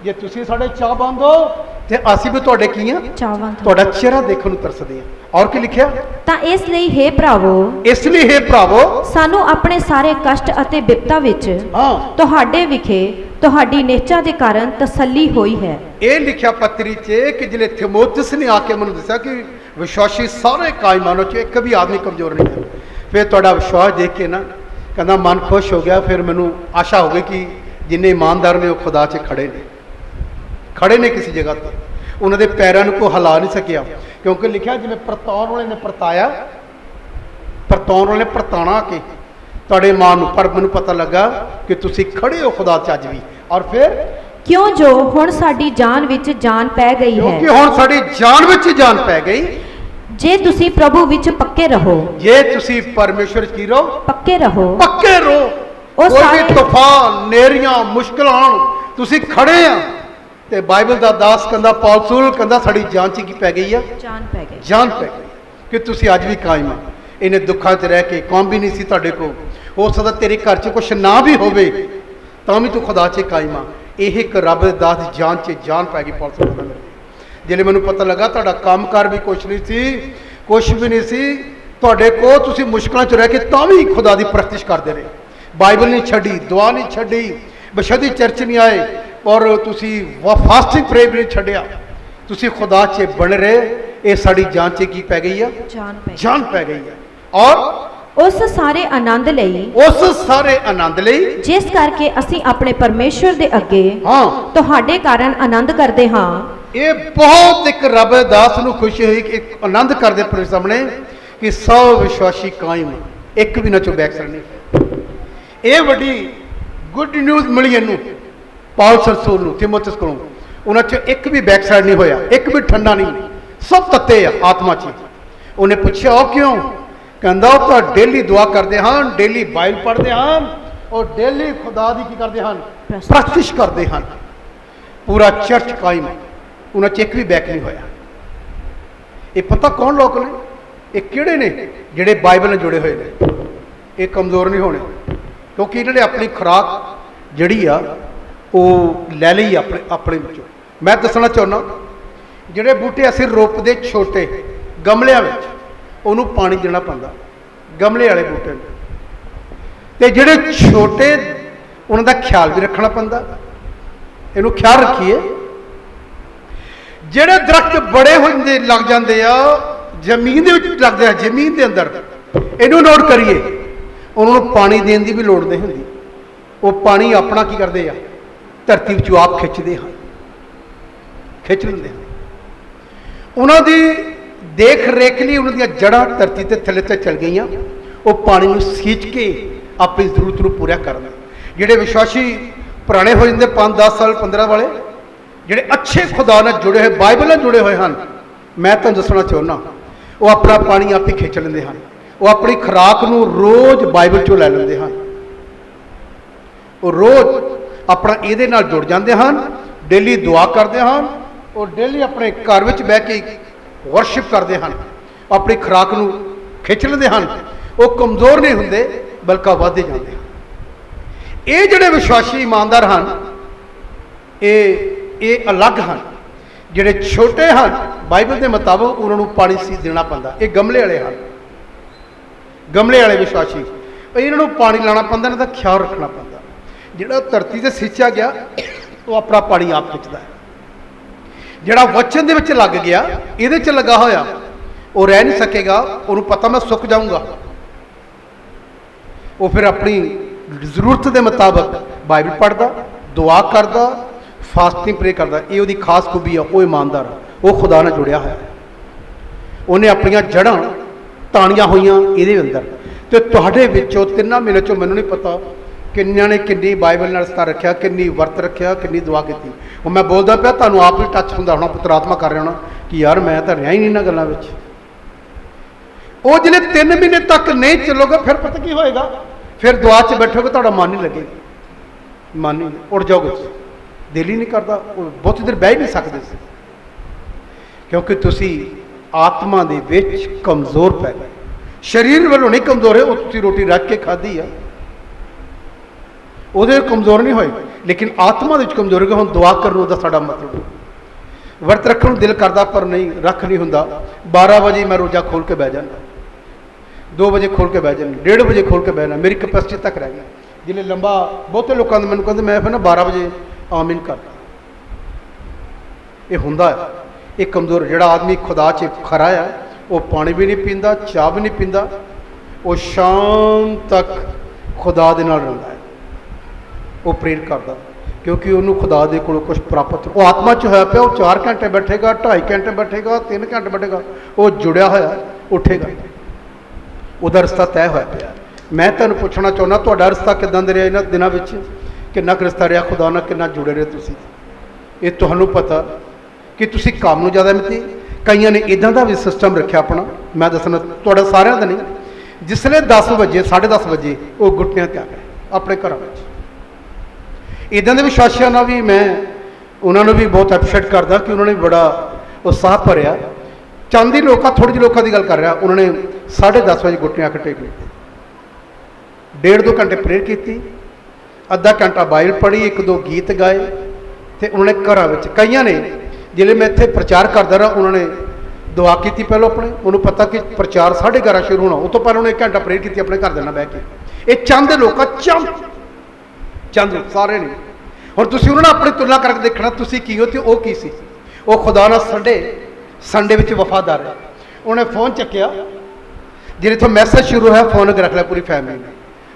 ਜੇ ਤੁਸੀਂ ਸਾਡੇ ਚਾਹਵੰਦ ਹੋ ਤੇ ਅਸੀਂ ਵੀ ਤੁਹਾਡੇ ਕੀ ਆ, ਤੁਹਾਡਾ ਚਿਹਰਾ ਦੇਖਣ ਨੂੰ ਤਰਸਦੇ ਹਾਂ। ਔਰ ਕੀ ਲਿਖਿਆ? ਤਾਂ ਇਸ ਲਈ ਹੈ ਭਰਾਵੋ, ਸਾਨੂੰ ਆਪਣੇ ਸਾਰੇ ਕਸ਼ਟ ਅਤੇ ਬਿਪਤਾ ਵਿੱਚ ਤੁਹਾਡੇ ਵਿਖੇ ਤੁਹਾਡੀ ਨੇਚਾ ਦੇ ਕਾਰਨ ਤਸੱਲੀ ਹੋਈ ਹੈ। ਇਹ ਲਿਖਿਆ ਪੱਤਰੀ 'ਚ ਕਿ ਜਿਹੜੇ ਤਿਮੋਥਿਉਸ ਨੇ ਆ ਕੇ ਮੈਨੂੰ ਦੱਸਿਆ ਕਿ ਵਿਸ਼ਵਾਸੀ ਸਾਰੇ ਕਾਇਮਾਨੋ 'ਚ ਇੱਕ ਵੀ ਆਦਮੀ ਕਮਜ਼ੋਰ ਨਹੀਂ ਹੈ। ਫਿਰ ਤੁਹਾਡਾ ਵਿਸ਼ਵਾਸ ਦੇਖ ਕੇ ਨਾ ਕਹਿੰਦਾ ਮਨ ਖੁਸ਼ ਹੋ ਗਿਆ। ਫਿਰ ਮੈਨੂੰ ਆਸ਼ਾ ਹੋ ਗਈ ਕਿ ਜਿੰਨੇ ਇਮਾਨਦਾਰ ਨੇ ਉਹ ਖੁਦਾ 'ਚ ਖੜੇ ਨੇ ਕਿਸੇ ਜਗ੍ਹਾ ਤੇ, ਉਹਨਾਂ ਦੇ ਪੈਰਾਂ ਨੂੰ ਕੋਈ ਹਿਲਾ ਨਹੀਂ ਸਕਿਆ। ਕਿਉਂਕਿ ਲਿਖਿਆ ਜਿਵੇਂ ਪਰਤਾਉਣ ਵਾਲੇ ਨੇ ਪਰਤਾਉਣਾ ਕਿ ਤੁਹਾਡੇ ਮਾਂ ਨੂੰ, ਪਰ ਮੈਨੂੰ ਪਤਾ ਲੱਗਾ ਕਿ ਤੁਸੀਂ ਖੜੇ ਹੋ ਖੁਦਾ 'ਚ ਅੱਜ ਵੀ। ਔਰ ਫਿਰ ਕਿਉਂ ਜੋ ਹੁਣ ਸਾਡੀ ਜਾਨ ਵਿੱਚ ਜਾਨ ਪੈ ਗਈ ਹੈ। ਕਿਉਂਕਿ ਹੁਣ ਸਾਡੀ ਜਾਨ ਵਿੱਚ ਜਾਨ ਪੈ ਗਈ। ਜੇ ਤੁਸੀਂ ਪ੍ਰਭੂ ਵਿੱਚ ਪੱਕੇ ਰਹੋ, ਜੇ ਤੁਸੀਂ ਪਰਮੇਸ਼ਵਰ 'ਚ ਕੀ ਰਹੋ, ਪੱਕੇ ਰਹੋ, ਪੱਕੇ ਰਹੋ। ਉਹ ਕੋਈ ਸਾਰੇ ਵੀ ਤੂਫਾਨ, ਨੇਰੀਆਂ, ਮੁਸ਼ਕਲਾਂ ਆਉਣ, ਤੁਸੀਂ ਖੜੇ ਆ। ਤੇ ਬਾਈਬਲ ਦਾ ਦਾਸ ਕਹਿੰਦਾ, ਪੌਲੁਸ ਕਹਿੰਦਾ, ਸਾਡੀ ਜਾਨ 'ਚ ਕੀ ਪੈ ਗਈ ਆ, ਜਾਨ ਪੈ ਗਈ, ਜਾਨ ਪੈ ਗਈ। ਕਿ ਤੁਸੀਂ ਅੱਜ ਵੀ ਕਾਇਮ ਆ। ਇਹਨੇ ਦੁੱਖਾਂ 'ਚ ਰਹਿ ਕੇ ਕੰਮ ਵੀ ਨਹੀਂ ਸੀ ਤੁਹਾਡੇ ਕੋਲ, ਹੋ ਸਕਦਾ ਤੇਰੇ ਘਰ 'ਚ ਕੁਛ ਨਾ ਵੀ ਹੋਵੇ, ਤਾਂ ਵੀ ਤੂੰ ਖੁਦਾ 'ਚ ਕਾਇਮ ਆ। ਇਹ ਇੱਕ ਰੱਬ ਦੇ ਦਾਸ ਦੀ ਜਾਨ 'ਚ ਜਾਨ ਪੈ ਗਈ। ਪੌਲੁਸ ਕਹਿੰਦਾ, ਜਿਹੜੇ ਮੈਨੂੰ ਪਤਾ ਲੱਗਾ ਤੁਹਾਡਾ ਕੰਮਕਾਰ ਵੀ ਕੁਛ ਨਹੀਂ ਸੀ, ਕੁਛ ਵੀ ਨਹੀਂ ਸੀ ਤੁਹਾਡੇ ਕੋਲ, ਤੁਸੀਂ ਮੁਸ਼ਕਲਾਂ 'ਚ ਰਹਿ ਕੇ ਤਾਂ ਵੀ ਖੁਦਾ ਦੀ ਪ੍ਰਸਤਿਸ਼ ਕਰਦੇ ਰਹੇ। ਬਾਈਬਲ ਨਹੀਂ ਛੱਡੀ, ਦੁਆ ਨਹੀਂ ਛੱਡੀ, ਬਸ਼ਦੀ ਚਰਚ ਨਹੀਂ ਆਏ, ਔਰ ਤੁਸੀਂ ਫਾਸਟਿੰਗ ਪ੍ਰੇ ਵੀ ਨਹੀਂ ਛੱਡਿਆ। ਤੁਸੀਂ ਖੁਦਾ 'ਚ ਬਣ ਰਹੇ। ਇਹ ਸਾਡੀ ਜਾਨ 'ਚ ਕੀ ਪੈ ਗਈ ਆ, ਜਾਨ ਪੈ ਗਈ ਹੈ। ਔਰ ਉਸ ਸਾਰੇ ਆਨੰਦ ਲਈ, ਉਸ ਸਾਰੇ ਆਨੰਦ ਲਈ ਜਿਸ ਕਰਕੇ ਅਸੀਂ ਆਪਣੇ ਪਰਮੇਸ਼ਵਰ ਦੇ ਅੱਗੇ ਤੁਹਾਡੇ ਕਾਰਨ ਆਨੰਦ ਕਰਦੇ ਹਾਂ। ਇਹ ਬਹੁਤ ਇੱਕ ਰੱਬ ਦੇ ਦਾਸ ਨੂੰ ਖੁਸ਼ੀ ਹੋਈ ਕਿ ਇੱਕ ਆਨੰਦ ਕਰਦੇ ਆਪਣੇ ਸਾਹਮਣੇ ਕਿ ਸਭ ਵਿਸ਼ਵਾਸੀ ਕਾਇਮ, ਇੱਕ ਵੀ ਨਾ ਚੋਂ ਬੈਕਸਾਈਡ ਨਹੀਂ। ਇਹ ਵੱਡੀ ਗੁੱਡ ਨਿਊਜ਼ ਮਿਲੀ ਇਹਨੂੰ, ਪੌਲੁਸ ਰਸੂਲ ਨੂੰ, ਤਿਮੋਥਿਉਸ ਕੋਲੋਂ। ਉਹਨਾਂ 'ਚ ਇੱਕ ਵੀ ਬੈਕਸਾਈਡ ਨਹੀਂ ਹੋਇਆ, ਇੱਕ ਵੀ ਠੰਡਾ ਨਹੀਂ, ਸਭ ਤੱਤੇ ਆ ਆਤਮਾ 'ਚ। ਉਹਨੇ ਪੁੱਛਿਆ ਉਹ ਕਿਉਂ? ਕਹਿੰਦਾ ਉਹ ਤਾਂ ਡੇਲੀ ਦੁਆ ਕਰਦੇ ਹਨ, ਡੇਲੀ ਬਾਈਬਲ ਪੜ੍ਹਦੇ ਹਨ, ਔਰ ਡੇਲੀ ਖੁਦਾ ਦੀ ਕੀ ਕਰਦੇ ਹਨ, ਪ੍ਰਸਤਿਸ਼ ਕਰਦੇ ਹਨ। ਪੂਰਾ ਚਰਚ ਕਾਇਮ, ਉਹਨਾਂ 'ਚ ਇੱਕ ਵੀ ਬੈਕ ਨਹੀਂ ਹੋਇਆ। ਇਹ ਪਤਾ ਕੌਣ ਲੋਕ ਨੇ? ਇਹ ਕਿਹੜੇ ਨੇ? ਜਿਹੜੇ ਬਾਈਬਲ ਨਾਲ ਜੁੜੇ ਹੋਏ ਨੇ। ਇਹ ਕਮਜ਼ੋਰ ਨਹੀਂ ਹੋਣੇ, ਕਿਉਂਕਿ ਇਹਨਾਂ ਨੇ ਆਪਣੀ ਖੁਰਾਕ ਜਿਹੜੀ ਆ ਉਹ ਲੈ ਲਈ ਆਪਣੇ ਵਿੱਚੋਂ। ਮੈਂ ਦੱਸਣਾ ਚਾਹੁੰਦਾ, ਜਿਹੜੇ ਬੂਟੇ ਅਸੀਂ ਰੋਪਦੇ ਛੋਟੇ ਗਮਲਿਆਂ ਵਿੱਚ, ਉਹਨੂੰ ਪਾਣੀ ਦੇਣਾ ਪੈਂਦਾ, ਗਮਲੇ ਵਾਲੇ ਬੂਟੇ ਨੂੰ। ਤੇ ਜਿਹੜੇ ਛੋਟੇ, ਉਹਨਾਂ ਦਾ ਖਿਆਲ ਵੀ ਰੱਖਣਾ ਪੈਂਦਾ। ਇਹਨੂੰ ਖਿਆਲ ਰੱਖੀਏ। ਜਿਹੜੇ ਦਰਖਤ ਬੜੇ ਹੁੰਦੇ ਲੱਗ ਜਾਂਦੇ ਆ, ਜ਼ਮੀਨ ਦੇ ਵਿੱਚ ਲੱਗਦੇ ਆ, ਜ਼ਮੀਨ ਦੇ ਅੰਦਰ, ਇਹਨੂੰ ਨੋਟ ਕਰੀਏ। ਉਹਨਾਂ ਨੂੰ ਪਾਣੀ ਦੇਣ ਦੀ ਵੀ ਲੋੜ ਨਹੀਂ ਹੁੰਦੀ। ਉਹ ਪਾਣੀ ਆਪਣਾ ਕੀ ਕਰਦੇ ਆ, ਧਰਤੀ ਵਿੱਚੋਂ ਆਪ ਖਿੱਚਦੇ ਹਨ, ਖਿੱਚ ਲੈਂਦੇ ਹਨ। ਉਹਨਾਂ ਦੀ ਦੇਖ ਰੇਖ ਲਈ ਉਹਨਾਂ ਦੀਆਂ ਜੜ੍ਹਾਂ ਧਰਤੀ ਤੇ ਥੱਲੇ ਤੇ ਚਲ ਗਈਆਂ। ਉਹ ਪਾਣੀ ਨੂੰ ਸੀਂਚ ਕੇ ਆਪਣੀ ਜ਼ਰੂਰਤ ਨੂੰ ਪੂਰਾ ਕਰਨ। ਜਿਹੜੇ ਵਿਸ਼ਵਾਸੀ ਪੁਰਾਣੇ ਹੋ ਜਾਂਦੇ 5-10 ਸਾਲ 15 ਵਾਲੇ, ਜਿਹੜੇ ਅੱਛੇ ਖੁਦਾ ਨਾਲ ਜੁੜੇ ਹੋਏ, ਬਾਈਬਲ ਨਾਲ ਜੁੜੇ ਹੋਏ ਹਨ, ਮੈਂ ਤੁਹਾਨੂੰ ਦੱਸਣਾ ਚਾਹੁੰਦਾ, ਉਹ ਆਪਣਾ ਪਾਣੀ ਆਪ ਹੀ ਖਿੱਚ ਲੈਂਦੇ ਹਨ। ਉਹ ਆਪਣੀ ਖੁਰਾਕ ਨੂੰ ਰੋਜ਼ ਬਾਈਬਲ 'ਚੋਂ ਲੈ ਲੈਂਦੇ ਹਨ। ਉਹ ਰੋਜ਼ ਆਪਣਾ ਇਹਦੇ ਨਾਲ ਜੁੜ ਜਾਂਦੇ ਹਨ, ਡੇਲੀ ਦੁਆ ਕਰਦੇ ਹਨ, ਉਹ ਡੇਲੀ ਆਪਣੇ ਘਰ ਵਿੱਚ ਬਹਿ ਕੇ ਵਰਸ਼ਿਪ ਕਰਦੇ ਹਨ, ਆਪਣੀ ਖੁਰਾਕ ਨੂੰ ਖਿੱਚ ਲੈਂਦੇ ਹਨ। ਉਹ ਕਮਜ਼ੋਰ ਨਹੀਂ ਹੁੰਦੇ, ਬਲਕਿ ਵੱਧਦੇ ਜਾਂਦੇ ਹਨ। ਇਹ ਜਿਹੜੇ ਵਿਸ਼ਵਾਸੀ ਇਮਾਨਦਾਰ ਹਨ, ਇਹ ਅਲੱਗ ਹਨ। ਜਿਹੜੇ ਛੋਟੇ ਹਨ, ਬਾਈਬਲ ਦੇ ਮੁਤਾਬਕ ਉਹਨਾਂ ਨੂੰ ਪਾਣੀ ਸੀ ਦੇਣਾ ਪੈਂਦਾ। ਇਹ ਗਮਲੇ ਵਾਲੇ ਹਨ, ਗਮਲੇ ਵਾਲੇ ਵਿਸ਼ਵਾਸੀ, ਇਹਨਾਂ ਨੂੰ ਪਾਣੀ ਲਾਣਾ ਪੈਂਦਾ, ਇਹਨਾਂ ਦਾ ਖਿਆਲ ਰੱਖਣਾ ਪੈਂਦਾ। ਜਿਹੜਾ ਧਰਤੀ ਤੇ ਸਿੰਚਿਆ ਗਿਆ, ਉਹ ਆਪਣਾ ਪਾਣੀ ਆਪ ਖਿੱਚਦਾ ਹੈ। ਜਿਹੜਾ ਵਚਨ ਦੇ ਵਿੱਚ ਲੱਗ ਗਿਆ, ਇਹਦੇ 'ਚ ਲੱਗਾ ਹੋਇਆ, ਉਹ ਰਹਿ ਨਹੀਂ ਸਕੇਗਾ। ਉਹਨੂੰ ਪਤਾ ਮੈਂ ਸੁੱਕ ਜਾਊਂਗਾ। ਉਹ ਫਿਰ ਆਪਣੀ ਜ਼ਰੂਰਤ ਦੇ ਮੁਤਾਬਕ ਬਾਈਬਲ ਪੜ੍ਹਦਾ, ਦੁਆ ਕਰਦਾ, ਫਾਸਟਿੰਗ ਪ੍ਰੇ ਕਰਦਾ। ਇਹ ਉਹਦੀ ਖਾਸ ਖੂਬੀ ਆ। ਉਹ ਇਮਾਨਦਾਰ, ਉਹ ਖੁਦਾ ਨਾਲ ਜੁੜਿਆ ਹੋਇਆ। ਉਹਨੇ ਆਪਣੀਆਂ ਜੜ੍ਹਾਂ ਤਾਣੀਆਂ ਹੋਈਆਂ ਇਹਦੇ ਅੰਦਰ। ਤੇ ਤੁਹਾਡੇ ਵਿੱਚੋਂ ਤਿੰਨਾਂ ਮਹੀਨੇ 'ਚੋਂ ਮੈਨੂੰ ਨਹੀਂ ਪਤਾ ਕਿੰਨਿਆਂ ਨੇ ਕਿੰਨੀ ਬਾਈਬਲ ਨਾਲ ਰਿਸ਼ਤਾ ਰੱਖਿਆ, ਕਿੰਨੀ ਵਰਤ ਰੱਖਿਆ, ਕਿੰਨੀ ਦੁਆ ਕੀਤੀ। ਉਹ ਮੈਂ ਬੋਲਦਾ ਪਿਆ, ਤੁਹਾਨੂੰ ਆਪ ਹੀ ਟੱਚ ਹੁੰਦਾ ਹੋਣਾ, ਪੁੱਤਰ ਆਤਮਾ ਕਰ ਰਿਹਾ ਹੋਣਾ ਕਿ ਯਾਰ ਮੈਂ ਤਾਂ ਰਿਹਾ ਹੀ ਨਹੀਂ ਇਹਨਾਂ ਗੱਲਾਂ ਵਿੱਚ। ਉਹ ਜਿਹੜੇ 3 ਮਹੀਨੇ ਤੱਕ ਨਹੀਂ ਚੱਲੋਗੇ, ਫਿਰ ਪਤਾ ਕੀ ਹੋਏਗਾ? ਫਿਰ ਦੁਆ 'ਚ ਬੈਠੋਗੇ, ਤੁਹਾਡਾ ਮਨ ਨਹੀਂ ਲੱਗੇਗਾ, ਮਨ ਨਹੀਂ, ਉੱਡ ਜਾਓਗੇ, ਦਿਲ ਹੀ ਨਹੀਂ ਕਰਦਾ। ਉਹ ਬਹੁਤ ਦੇਰ ਬਹਿ ਹੀ ਨਹੀਂ ਸਕਦੇ ਸੀ, ਕਿਉਂਕਿ ਤੁਸੀਂ ਆਤਮਾ ਦੇ ਵਿੱਚ ਕਮਜ਼ੋਰ ਪੈ ਗਏ। ਸਰੀਰ ਵੱਲੋਂ ਨਹੀਂ ਕਮਜ਼ੋਰ ਹੈ, ਉਹ ਤੁਸੀਂ ਰੋਟੀ ਰੱਖ ਕੇ ਖਾਧੀ ਆ, ਉਹਦੇ ਕਮਜ਼ੋਰ ਨਹੀਂ ਹੋਏ, ਲੇਕਿਨ ਆਤਮਾ ਦੇ ਵਿੱਚ ਕਮਜ਼ੋਰ ਹੋ ਗਏ। ਹੁਣ ਦੁਆ ਕਰਨ ਦਾ ਸਾਡਾ ਮਤਲਬ, ਵਰਤ ਰੱਖਣ ਨੂੰ ਦਿਲ ਕਰਦਾ ਪਰ ਨਹੀਂ ਰੱਖ ਨਹੀਂ ਹੁੰਦਾ। 12 ਵਜੇ ਮੈਂ ਰੋਜ਼ਾ ਖੋਲ ਕੇ ਬਹਿ ਜਾਂਦਾ, 2 ਵਜੇ ਖੋਲ ਕੇ ਬਹਿ ਜਾਣਾ, 1:30 ਵਜੇ ਖੋਲ ਕੇ ਬਹਿਣਾ। ਮੇਰੀ ਕੈਪੈਸਿਟੀ ਤੱਕ ਰਹਿ ਗਿਆ। ਜਿਲੇ ਲੰਬਾ ਬਹੁਤੇ ਲੋਕਾਂ ਨੇ ਮੈਨੂੰ ਕਹਿੰਦੇ ਮੈਂ ਫਿਰ ਨਾ 12 ਵਜੇ ਆਮੀਨ ਕਰਦਾ। ਇਹ ਹੁੰਦਾ ਹੈ, ਇਹ ਕਮਜ਼ੋਰ। ਜਿਹੜਾ ਆਦਮੀ ਖੁਦਾ 'ਚ ਖਰਾ ਆ, ਉਹ ਪਾਣੀ ਵੀ ਨਹੀਂ ਪੀਂਦਾ, ਚਾਹ ਵੀ ਨਹੀਂ ਪੀਂਦਾ, ਉਹ ਸ਼ਾਮ ਤੱਕ ਖੁਦਾ ਦੇ ਨਾਲ ਰਹਿੰਦਾ ਹੈ। ਉਹ ਪ੍ਰੇਰ ਕਰਦਾ, ਕਿਉਂਕਿ ਉਹਨੂੰ ਖੁਦਾ ਦੇ ਕੋਲੋਂ ਕੁਝ ਪ੍ਰਾਪਤ। ਉਹ ਆਤਮਾ 'ਚ ਹੋਇਆ ਪਿਆ। ਉਹ 4 ਘੰਟੇ ਬੈਠੇਗਾ, 2.5 ਘੰਟੇ ਬੈਠੇਗਾ, 3 ਘੰਟੇ ਬੈਠੇਗਾ, ਉਹ ਜੁੜਿਆ ਹੋਇਆ, ਉੱਠੇਗਾ, ਉਹਦਾ ਰਸਤਾ ਤੈਅ ਹੋਇਆ ਪਿਆ। ਮੈਂ ਤੁਹਾਨੂੰ ਪੁੱਛਣਾ ਚਾਹੁੰਦਾ, ਤੁਹਾਡਾ ਰਸਤਾ ਕਿੱਦਾਂ ਦਾ ਰਿਹਾ ਇਹਨਾਂ ਦਿਨਾਂ ਵਿੱਚ? कितना रिश्ता रहा खुदा नाल, कितना जुड़े रहे तुसीं। ये तुहानूं पता कि तुसीं काम नूं ज़्यादा मिलती। कईयां ने इदां दा भी सिस्टम रखिया अपना, मैं दसना तुहाडा सारिआं दा नहीं। जिसले 10 बजे 10:30 बजे वो गुट्टियां त्याग अपने घरों में। इदां दे विश्वासियां नाल भी मैं उन्होंने भी बहुत एप्रीशिएट करदा कि उन्होंने बड़ा उत्साह भरिया। चंद ही लोग, थोड़े ਜਿਹੇ लोगों की गल कर रहा, उन्होंने 10:30 बजे गुट्टियां आके टेक ली, 1.5-2 घंटे प्रेयर की, अद्धा घंटा बाइबल पढ़ी, 1-2 गीत गाए, तो उन्होंने घर में कईयां ने जिले मैं इत्थे प्रचार करता रहा, उन्होंने दुआ की पहलों अपने, उन्होंने पता कि प्रचार 11:30 शुरू होना, उस तो पहले उन्होंने 1 घंटा प्रेयर की अपने घर देना बह के। ये चंद लोग चंद सारे नहीं। हुण तुसीं उन्होंने अपनी तुलना करके देखना तुसीं की हो तो वो की सी। वो खुदा नाल संडे विच वफादार है। उन्हें फोन चुकया, जिहड़े तो मैसेज शुरू है फोन अगर रख लिया पूरी फैमिली ने,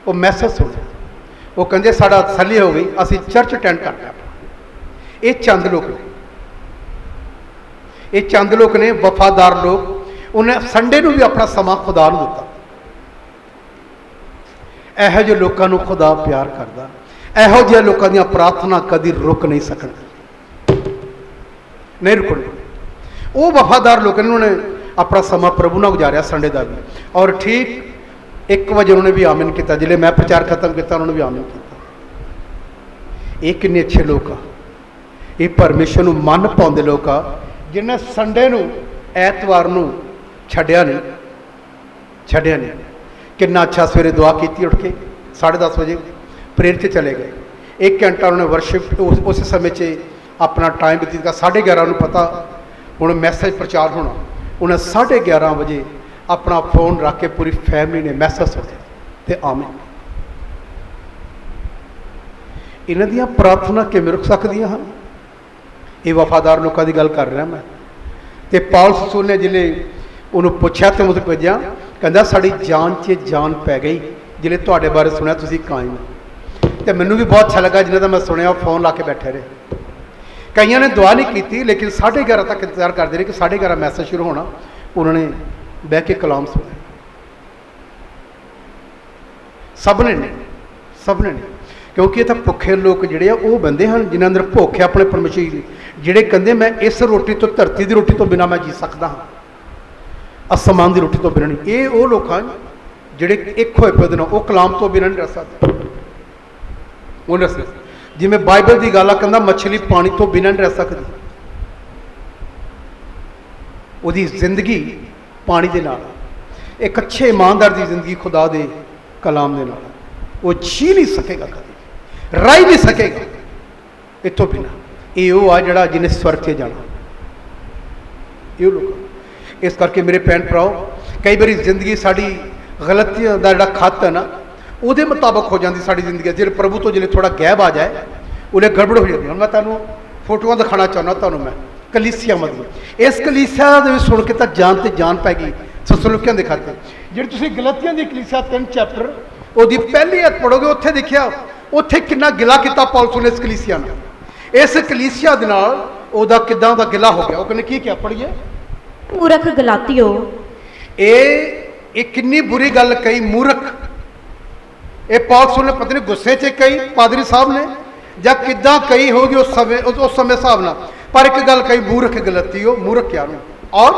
वो मैसेज सुन, वो कहते साडा तसल्ली हो गई, असीं चर्च अटेंड कर लिया। ये चंद लोग ने, ये चंद लोग ने वफादार लोग। उन्हें संडे नूं भी अपना समा खुदा नूं दिता। इहो ਜਿਹੇ लोगों को खुदा प्यार करता। इहो ਜਿਹੇ लोगों दी प्रार्थना कभी रुक नहीं सकती, नहीं रुकनी। वो वफादार लोग ने, उन्होंने अपना समा प्रभु नाल गुजारिया संडे का भी। और ठीक 1 बजे उन्होंने भी आमिन किया, जिले मैं प्रचार खत्म किया उन्होंने भी आमिन किया। ये किन्ने अच्छे लोग आ, ये परमेश्वर नूं मन पाउंदे लोग आ, जिन्हें संडे नूं ऐतवार नूं छड्डिया नहीं। कितना अच्छा सवेरे दुआ की, उठ के 10:30 बजे प्रेयर से चले गए। 1 घंटा उन्होंने वर्शिप उस समय से अपना टाइम व्यतीत। 11:30 पता हुण मैसेज प्रचार होना, उन्हें 11:30 बजे अपना फोन रख के पूरी फैमिली ने मैसेज सुने ते आमीन। इन्हां दियां प्रार्थना किवें रुक सकदियां हन? ये वफादार लोगों की गल कर रहा मैं। तो पौलुस रसूल ने जिले उन्होंने पूछा तो मुझे भेजा, कहता साड़ी जान च जान पै गई जिले तुहाडे बारे सुनिया तुसीं कायम। तो मैनू भी बहुत अच्छा लगा जिन्हों का मैं सुनिया फोन ला के बैठे रहे। कईयों ने दुआ नहीं की, लेकिन 11:30 तक इंतजार करते रहे कि 11:30 मैसेज शुरू होना। उन्होंने बह के कलाम सुने, सबने नहीं, क्योंकि ये तो भुखे लोग जोड़े वो बंदे हैं जिन्होंने अंदर भुख है अपने परमेश्वर, जोड़े कहते मैं इस रोटी तो धरती की रोटी तो बिना मैं जी सकता हाँ, आसमान की रोटी तो बिना नहीं। ये वो लोग हैं जोड़े एक होए पे वो कलाम तो बिना नहीं रह सकते। जिमें बाइबल की गल कहता मछली पानी तो बिना नहीं रह सकती, उसकी जिंदगी पानी के नाल। एक अच्छे ईमानदार की जिंदगी खुदा दे कलाम के नाल, वो जी नहीं सकेगा, कभी रह नहीं सकेगा इतों बिना। ये वो आ जड़ा जिन्हें स्वर्ग से जाना, ये लोग। इस करके मेरे भैन भराओ, कई बार जिंदगी साड़ी गलतियों का जोड़ा खत है ना, वो मुताबिक हो जाती साड़ी जिंदगी। जो प्रभु तो जो थोड़ा गैब आ जाए उन्हें गड़बड़ हो जाती। हम मैं तुम फोटोआं दिखाना चाहना तुम, मैं कलीसिया मतलब इस कलीसिया सुन के तो जान तो जान पै गई। ससलुकियां दिखाते जी तुम गलतियां की कलीसिया 3 चैप्टर वो पहली हथ पढ़ोगे, उत्थे देखिया उत्थे कितना गिला किया पौलुस ने इस कलीसिया ने, इस कलीसिया के नाल ओदा किदां दा गिला हो गया। वो कहने की क्या पढ़िए, मूर्ख गलातियो। ये कितनी बुरी गल कही, मूर्ख। ये पौलुस ने पता नहीं गुस्से च कही पादरी साहब ने या किदां कही होगी उस समय हिसाब ना, पर एक गल कही मूर्ख गलतियो। मूर्ख क्या नु? और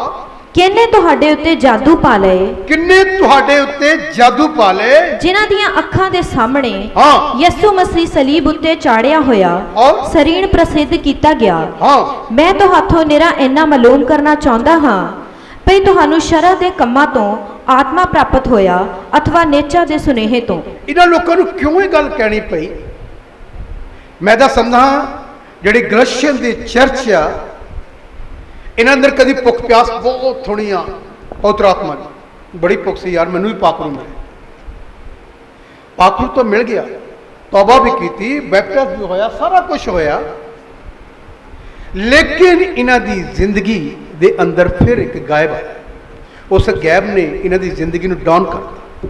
किन्ने तुहाडे उत्ते जादू पा लए, किन्ने तुहाडे उत्ते जादू पा लए, जिन्हां दियां अखां दे सामने हाँ यसु मसीह सलीब उत्ते चाढ़िया होया और सरीण प्रसिद्ध किया गया। हाँ मैं तुहाथों निरा इन्ना मालूम करना चाहता हाँ भई तुहानू शरह दे कम्मां तो आत्मा प्राप्त होया अथवा नेचा दे सुनेहे तो। इन्हां लोकां नूं क्यों ये गल कहनी पई? मैं तो समझा जिहड़ी गलशियन दी चर्च आ, इन्हां अंदर कभी भुख प्यास बहुत थोड़ी आ। पवित्र आत्मा की बड़ी भुख सी यार, मैनू भी पाकरू मिले, पाकरू तो मिल गया, तौबा भी की, बैप्टिज भी होया, सारा कुछ होया, लेकिन इन्हां दी जिंदगी दे अंदर फिर एक गायब आया। उस गैब ने इन्हां दी जिंदगी नूं डाउन कर दिया।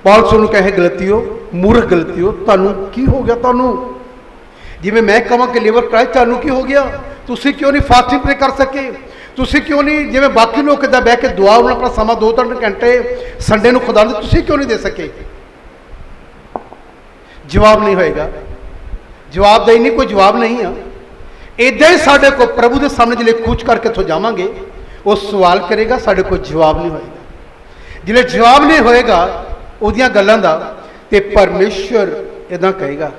पौलुस नूं कहे गलतियो, मूर्ख गलतियो, तुहानूं की हो गया? तुहानूं जिवें मैं कहां कि लिवर क्राइस्ट, तुहानूं की हो गया? तुसीं क्यों नहीं फास्टिंग प्रे कर सके? तुसीं क्यों नहीं जिवें बाकी लोग किदां बह के दुआ अपना समा 2-3 घंटे संडे नूं खुदा नूं तुसीं क्यों नहीं दे सके? जवाब नहीं होएगा, जवाबदेही नहीं, कोई जवाब नहीं है। इदा ही साढ़े को प्रभु के सामने जिले कूच करके इथों जावांगे, वो सवाल करेगा, साढ़े को जवाब नहीं होएगा। जिले जवाब नहीं होएगा उहदियां गल्लां दा, ते परमेश्वर इदां कहेगा,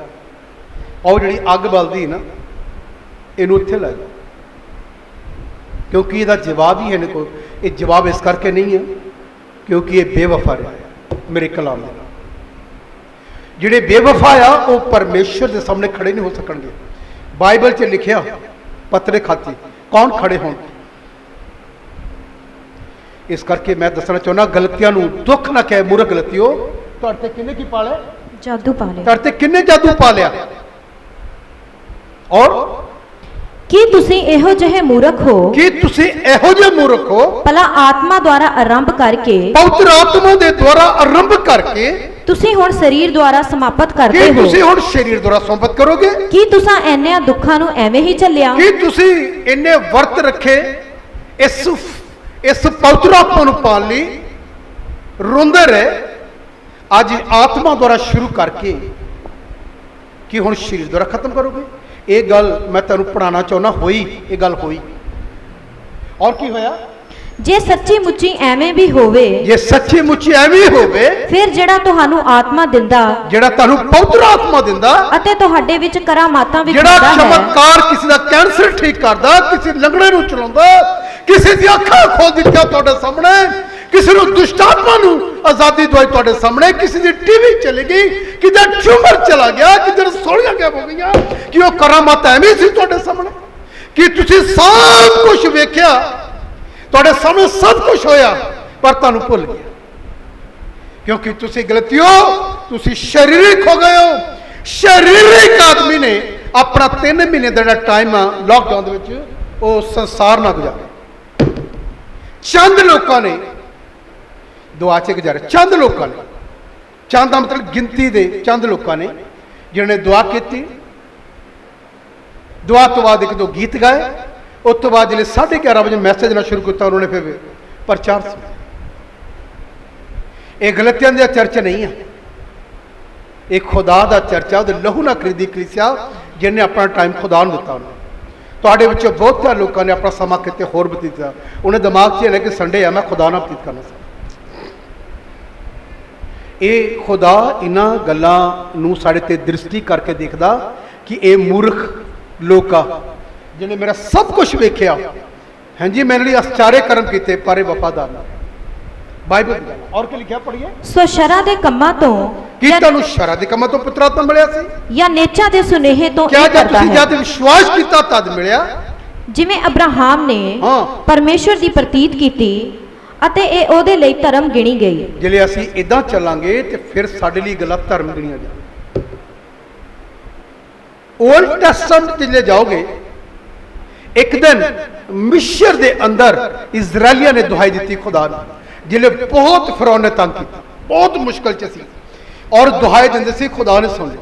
और जिहड़ी अग बलदी ना इनू इत्थे ला जाओ, क्योंकि इसका जवाब ही है नहीं कोई। ये जवाब इस करके नहीं है क्योंकि ये बेवफा रहा है मेरे कलाम के। जिहड़े बेवफा आ वो परमेश्वर के सामने खड़े नहीं हो सकणगे। बाइबल च लिखिया पत्रे खाती कौन खड़े होण। इस करके मैं दसना चाहना, गलतियां नूं दुख ना कहे, मूर्ख गलतियों तुहाडे ते किन्ने की पा लिया? जादू पा लिया। तुहाडे ते किन्ने जादू पा लिया? और ਕੀ ਤੁਸੀਂ ਇਹੋ ਜਿਹੇ ਮੂਰਖ ਹੋ? ਕੀ ਤੁਸੀਂ ਇਹੋ ਜਿਹੇ ਮੂਰਖ ਹੋ? ਭਲਾ ਆਤਮਾ ਦੁਆਰਾ ਆਰੰਭ ਕਰਕੇ, ਪਵਿੱਤਰ ਆਤਮਾ ਦੇ ਦੁਆਰਾ ਆਰੰਭ ਕਰਕੇ ਤੁਸੀਂ ਹੁਣ ਸਰੀਰ ਦੁਆਰਾ ਸਮਾਪਤ ਕਰਦੇ ਕੀ ਹੋ। ਤੁਸੀਂ ਹੁਣ ਸਰੀਰ ਦੁਆਰਾ ਸਮਾਪਤ ਕਰੋਗੇ? ਕੀ ਤੁਸੀਂ ਇੰਨਿਆਂ ਦੁੱਖਾਂ ਨੂੰ ਐਵੇਂ ਹੀ ਝੱਲਿਆ? ਕੀ ਤੁਸੀਂ ਇੰਨੇ ਵਰਤ ਰੱਖੇ ਇਸ ਪਵਿੱਤਰ ਆਤਮਾ ਨੂੰ ਪਾਣ ਲਈ ਰੋਂਦੇ ਰਹੇ? ਅੱਜ ਆਤਮਾ ਦੁਆਰਾ ਸ਼ੁਰੂ ਕਰਕੇ ਕੀ ਹੁਣ ਸਰੀਰ ਦੁਆਰਾ ਖਤਮ ਕਰੋਗੇ? ਇਹ ਗੱਲ ਮੈਂ ਤੁਹਾਨੂੰ ਪੜਾਉਣਾ ਚਾਹੁੰਦਾ, ਹੋਈ ਇਹ ਗੱਲ ਹੋਈ। ਔਰ ਕੀ ਹੋਇਆ? ਜੇ ਸੱਚੀ ਮੁੱਚੀ ਐਵੇਂ ਵੀ ਹੋਵੇ, ਜੇ ਸੱਚੀ ਮੁੱਚੀ ਐਵੇਂ ਹੋਵੇ, ਫਿਰ ਜਿਹੜਾ ਤੁਹਾਨੂੰ ਆਤਮਾ ਦਿੰਦਾ, ਜਿਹੜਾ ਤੁਹਾਨੂੰ ਪਵਿੱਤਰ ਆਤਮਾ ਦਿੰਦਾ ਅਤੇ ਤੁਹਾਡੇ ਵਿੱਚ ਕਰਾਮਾਤਾਂ ਵੀ ਜਿਹੜਾ ਕਰਦਾ ਹੈ, ਚਮਤਕਾਰ ਕਿਸੇ ਦਾ ਕੈਂਸਰ ਠੀਕ ਕਰਦਾ, ਕਿਸੇ ਲੰਗੜੇ ਨੂੰ ਚਲਾਉਂਦਾ, ਕਿਸੇ ਦੀ ਅੱਖਾਂ ਖੋਲ ਦਿੱਤੀਆਂ ਤੁਹਾਡੇ ਸਾਹਮਣੇ, ਕਿਸੇ ਨੂੰ ਦੁਸ਼ਟਾਤਮਾ ਨੂੰ ਆਜ਼ਾਦੀ ਦਵਾਈ ਤੁਹਾਡੇ ਸਾਹਮਣੇ, ਕਿਸੇ ਦੀ ਟੀਵੀ ਚਲੀ ਗਈ, ਕਿਧਰ ਟਿਊਮਰ ਚਲਾ ਗਿਆ, ਕਿਧਰ ਸੋਲੀਆਂ ਗਾਇਬ ਹੋ ਗਈਆਂ, ਕਿ ਉਹ ਕਰਾਮਾਤ ਐਵੇਂ ਸੀ ਤੁਹਾਡੇ ਸਾਹਮਣੇ ਕਿ ਤੁਸੀਂ ਸਭ ਕੁਝ ਵੇਖਿਆ, ਤੁਹਾਡੇ ਸਾਹਮਣੇ ਸਭ ਕੁਝ ਹੋਇਆ, ਪਰ ਤੁਹਾਨੂੰ ਭੁੱਲ ਗਿਆ क्योंकि तुसी गलतियों तुसी शारीरिक हो गए हो। शारीरिक आदमी ने अपना 3 महीने का टाइम लॉकडाउन वो संसार ना गुजारे। चंद लोगों ने दुआ च गुजारे, चंद लोगों ने, चंद का मतलब गिनती दे चंद लोगों ने जिन्होंने दुआ की। दुआ तो बाद एक दो गीत गाए, उस तो बाद जो 11:30 बजे मैसेज देना शुरू किया, उन्होंने फिर प्रचार सुना। ये गलतियां दी चर्च नहीं है, एक खुदा का चर्च है, लहू ना खरीदी कलीसिया जिन्हें अपना टाइम खुदा ने दिता। तुहाडे विचों बहुत सारे लोगों ने अपना समा किते होर बतीत किया, उन्हें दिमाग च है कि संडे है मैं खुदा ना बतीत करना। ये खुदा इन्हां गल्लां नूं साडे ते दृष्टि करके देखदा कि ये मूर्ख लोग जिन्हें मेरा सब कुछ वेख्या, हाँ जी मेरे लिए आश्चर्य कर्म किए पर वफादार ना। बाइबल और क्या लिखा पढ़िए। सो शरा दे कम्मां तो की तुहानू शरा दे कम्मां तो पुत्र आत्मा मिलिया सी, या नेचा दे सुनेहे तो क्या जब तुसीं जद विश्वास कीता तद मिलिया? जिवें अब्राहम ने परमेश्वर दी प्रतीत कीती अते ए ओदे लई धर्म गिणी गई। जिले असीं इदां चलांगे ते फिर साडे लई गलत धर्म गिणीਆਂ जाण। ओल्ड टेस्टामेंट जिले जाओगे, एक दिन मिस्र दे अंदर इजराइलियां ने दुहाई दी खुदा ने, जिले बहुत फिरौन ने तंग किया, बहुत मुश्किल च सी, और दुहाई दिंदे सी, खुदा ने सुन ली,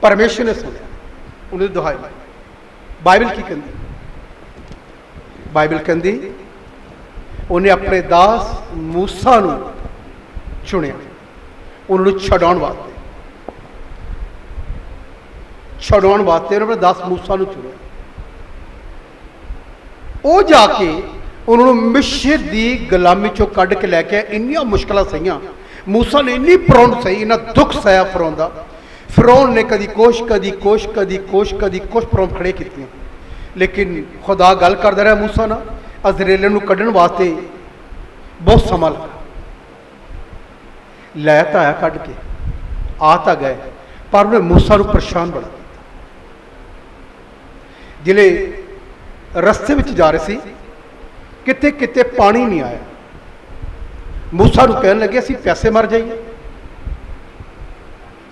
परमेश्वर ने सुनिया उन्हें दुहाई। बाइबल की कहती? बाइबल कहती उन्हें अपने दास मूसा नूं चुनिया, उन्होंने छड़ाउण वास्ते, छड़ाउण वास्ते उन्होंने अपने दास मूसा नूं चुनिया। वो जाके उन्होंने मिस्र की गुलामी चो कढ़ के लैके इन्नियां मुश्किलां सहियां, मूसा ने इन्नी फिरौन सही, इन्ना दुख सहाया फिरौन का। फिरौन ने कदी कोश कदी कोश कदी कोश कदी कुछ फिरौन खड़े किए, लेकिन खुदा गल करदा रहा मूसा ना, इजराइलियां नूं कढ़ण वास्ते बहुत समा लगा। लै तो आया कढ़ के, आ तो गए, पर उन्हें मूसा नूं परेशान बड़ा किया। जिले रस्ते में जा रहे थे, किते किते पानी नहीं आया, मूसा नूं कहन लगे असीं प्यासे मर जाइए,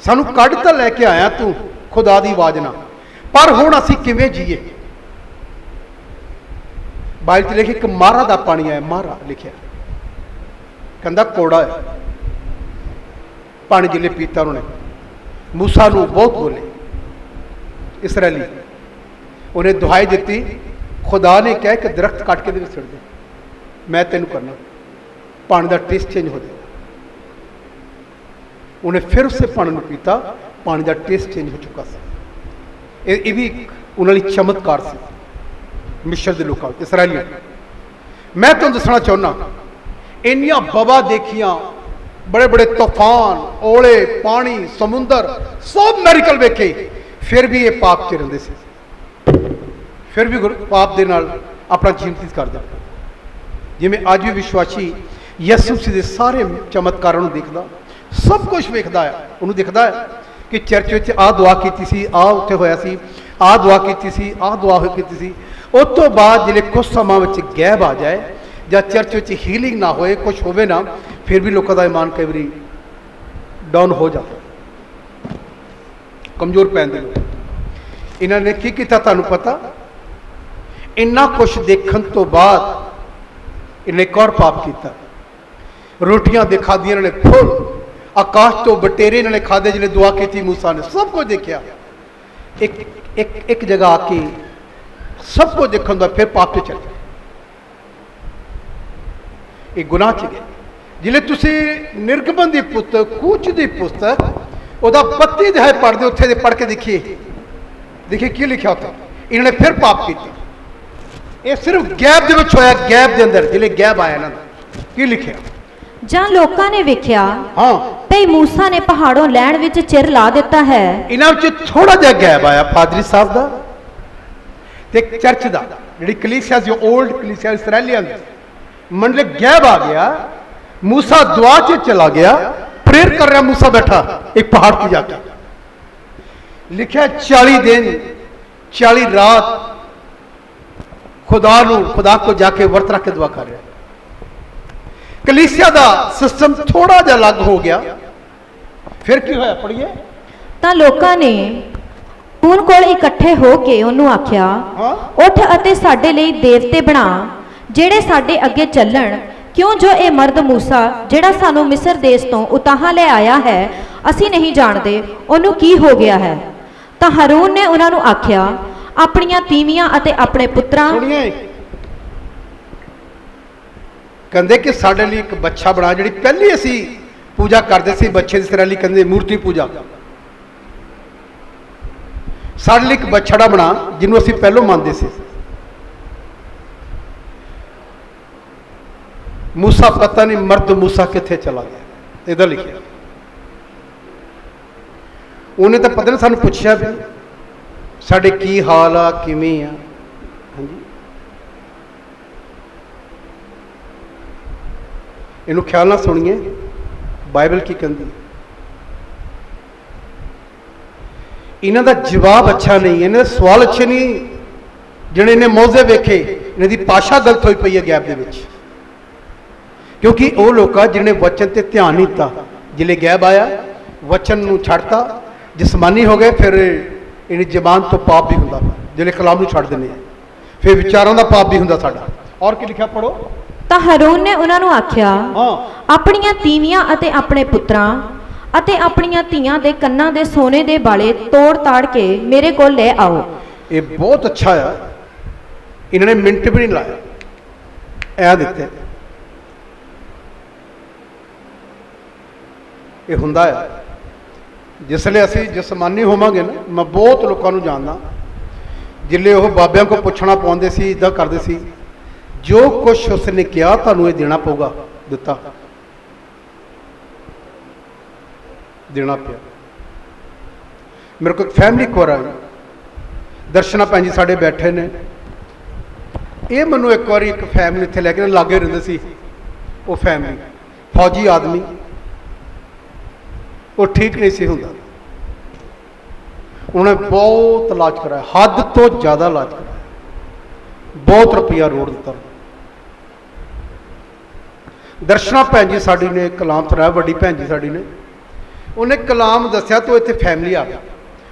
सानू कढ़ तां लैके आया तू खुदा दी आवाज ना, पर हुण असीं किवें जीए? बाइबल च लिखिआ कि मारा दा पानी आया, मारा लिखिआ, कहंदा कौड़ा है पानी। जिले पीता उन्होंने, मूसा नूं बहुत बोले इसराइली, उन्हें दुहाई दी, खुदा ने कहा कि दरख्त कट के सिट दे, मैं तेन करना, पानी का टेस्ट चेंज हो जाएगा। ਉਹਨੇ ਫਿਰ ਉਸੇ ਪਾਣੀ ਨੂੰ ਪੀਤਾ, ਪਾਣੀ ਦਾ ਟੇਸਟ ਚੇਂਜ ਹੋ ਚੁੱਕਾ ਸੀ। ਇਹ ਵੀ ਉਹਨਾਂ ਲਈ ਚਮਤਕਾਰ ਸੀ ਮਿਸਰ ਦੇ ਲੋਕਾਂ, ਇਸਰਾਈਲੀਆਂ। ਮੈਂ ਤੁਹਾਨੂੰ ਦੱਸਣਾ ਚਾਹੁੰਦਾ, ਇੰਨੀਆਂ ਵਬਾ ਦੇਖੀਆਂ, बड़े बड़े तूफान, ओले, पानी, समुंदर, सब मैरिकल वेखे, फिर भी ये पाप च रहिंदे सी, फिर भी पाप दे नाल अपना जीवन व्यतीत करदा। जिवें अज भी विश्वासी यसू मसीह दे सारे चमत्कारां नूं देखदा, सब कुछ वेखदा है, उहनूं दिखदा है कि चर्च विच आ दुआ कीती सी, आ उत्थे होया सी, आ दुआ कीती सी, आ दुआ कीती सी। उस तो बाद जिहड़े कुछ समां विच गैब आ जाए ਜਾਂ ਚਰਚ ਵਿੱਚ ਹੀਲਿੰਗ ਨਾ ਹੋਏ, ਕੁਛ ਹੋਵੇ ਨਾ, ਫਿਰ ਵੀ ਲੋਕਾਂ ਦਾ ਈਮਾਨ ਕਈ ਵਾਰੀ ਡਾਊਨ ਹੋ ਜਾਂਦਾ, ਕਮਜ਼ੋਰ ਪੈਂਦੇ ਲੋਕ। ਇਹਨਾਂ ਨੇ ਕੀ ਕੀਤਾ ਤੁਹਾਨੂੰ ਪਤਾ? ਇੰਨਾ ਕੁਛ ਦੇਖਣ ਤੋਂ ਬਾਅਦ ਇਹਨੇ ਇੱਕ ਹੋਰ ਪਾਪ ਕੀਤਾ। ਰੋਟੀਆਂ ਦੇ ਖਾਧੀਆਂ ਇਹਨਾਂ ਨੇ ਫੁੱਲ, ਆਕਾਸ਼ ਤੋਂ ਬਟੇਰੇ ਇਹਨਾਂ ਨੇ ਖਾਧੇ ਜਿਹਨੇ ਦੁਆ ਕੀਤੀ मूसा ने, सब कुछ देखा। एक जगह आके सब कुछ देखने का फिर पाप से चले, ये गुनाह च गए। जिले तुसी निर्गमन की पुस्तक, कूच की पुस्तक, वह 32 अध्याय पढ़ते, उत्थे पढ़ के देखिए की लिखा होता। इन्होंने फिर पाप किया। ये सिर्फ गैब दे विच होया, गैब दे अंदर जिले गैब आया ना, की लिखिया? ਜਾਂ ਲੋਕਾਂ ਨੇ ਵੇਖਿਆ हाँ ਭਈ मूसा ने पहाड़ों लैण विच चिर ला दिता है। इन्हां विच थोड़ा जिहा गैब आया पादरी साहब दा ते चर्च दा, जिहड़ी कलीसिया सी, ओल्ड कलीसिया इसराइलियां दी मंडले, गैब आ गया। मूसा दुआ च चला गया, प्रेयर कर रहा मूसा बैठा एक पहाड़ पर जाके, लिखा 40 दिन 40 रात खुदा को जाके वर्त रख के दुआ कर रहा। कलीसिया का सिस्टम थोड़ा जिहा अलग हो गया। फिर की होया पढ़िए। ਤਾਂ ਲੋਕਾਂ ਨੇ ਹੁਣ ਕੋਲ ਇਕੱਠੇ ਹੋ ਕੇ ਉਹਨੂੰ ਆਖਿਆ, ਉੱਠ ਅਤੇ ਸਾਡੇ ਲਈ ਦੇਵਤੇ ਬਣਾ ਜਿਹੜੇ ਸਾਡੇ ਅੱਗੇ ਚੱਲਣ, ਕਿਉਂ ਜੋ ਇਹ ਮਰਦ मूसा ਜਿਹੜਾ ਸਾਨੂੰ ਮਿਸਰ ਦੇਸ਼ ਤੋਂ ਉਤਾਹਾਂ ਲੈ ਆਇਆ ਹੈ, ਅਸੀਂ ਨਹੀਂ ਜਾਣਦੇ ਉਹਨੂੰ ਕੀ ਹੋ ਗਿਆ ਹੈ। ਤਾਂ ਹਾਰੂਨ ਨੇ ਉਹਨਾਂ ਨੂੰ ਆਖਿਆ, ਆਪਣੀਆਂ ਤੀਵੀਆਂ ਅਤੇ ਆਪਣੇ ਪੁੱਤਰਾਂ, ਕਹਿੰਦੇ ਕਿ ਸਾਡੇ ਲਈ ਇੱਕ ਬੱਚਾ ਬਣਾ, ਜਿਹੜੀ ਪਹਿਲੀ ਅਸੀਂ ਪੂਜਾ ਕਰਦੇ ਸੀ ਬੱਚੇ ਦੀ ਇਸਰਾਈਲੀ ਕਹਿੰਦੇ ਮੂਰਤੀ ਪੂਜਾ, ਸਾਡੇ ਲਈ ਇੱਕ ਬੱਚੜਾ ਬਣਾ ਜਿਹਨੂੰ ਅਸੀਂ ਪਹਿਲੋਂ ਮੰਨਦੇ ਸੀ। मूसा पता नहीं मर्द मूसा किथे चला गया, इधर लिखा। उन्हें तो पता नहीं सानू पुछया भी साडे की हाल आ, किवें आ। हाँ जी, इनू ख्याल ना सुनिए, बाइबल की कहती। इन्हां दा जवाब अच्छा नहीं, इन्हां दे सवाल अच्छे नहीं, जिहड़े इन्हें मौजे वेखे, इन्हां दी भाषा गलत होई पई है गैब दे विच। क्योंकि वो लोग जिन्हें वचन ते ध्यान नहीं दिता, जिले गैब आया वचन नूं छड्डता, जिसमानी हो गए, फिर इन जबान तो पाप भी हुंदा, जिले कलाम नूं छड्ड दिंदे, फिर विचारों का पाप भी हुंदा साडा। और की लिखा पढ़ो। ਤਾਂ ਹਾਰੂਨ ਨੇ ਉਹਨਾਂ ਨੂੰ ਆਖਿਆ, ਆਪਣੀਆਂ ਤੀਵੀਆਂ ਅਤੇ ਆਪਣੇ ਪੁੱਤਰਾਂ ਅਤੇ ਆਪਣੀਆਂ ਧੀਆਂ ਦੇ ਕੰਨਾਂ ਦੇ ਸੋਨੇ ਦੇ ਬਾਲੇ ਤੋੜ ਤਾੜ ਕੇ ਮੇਰੇ ਕੋਲ ਲੈ ਆਓ। ये बहुत अच्छा है, इन्होंने मिनट भी नहीं लाया, ऐ दिते। ये हुंदा है जिसले असी जिसमानी होवांगे ना। मैं बहुत लोगों को जानदा जिले वो बाबियां को पूछना पाउंदे सी, इदां करदे सी, जो कुछ उसने किया तुहानूं ये देना पऊगा, दिता, देना पिया। मेरे को फैमिली कोर आई, दर्शना भैन जी साडे बैठे ने, ये मैनूं एक बार एक फैमिली इत्थे लैके लागे रहिंदे सी, वो फैमिली फौजी आदमी, वो ठीक नहीं सी हुंदा, उन्हें बहुत इलाज कराया, हद तो ज़्यादा इलाज कराया, बहुत रुपया रोड़ दिता। दर्शना भैन जी साड़ी ने कलाम सुनाया, वड्डी भैन जी साड़ी ने, उन्हें कलाम दसिया तो इत्थे फैमिली आ गया।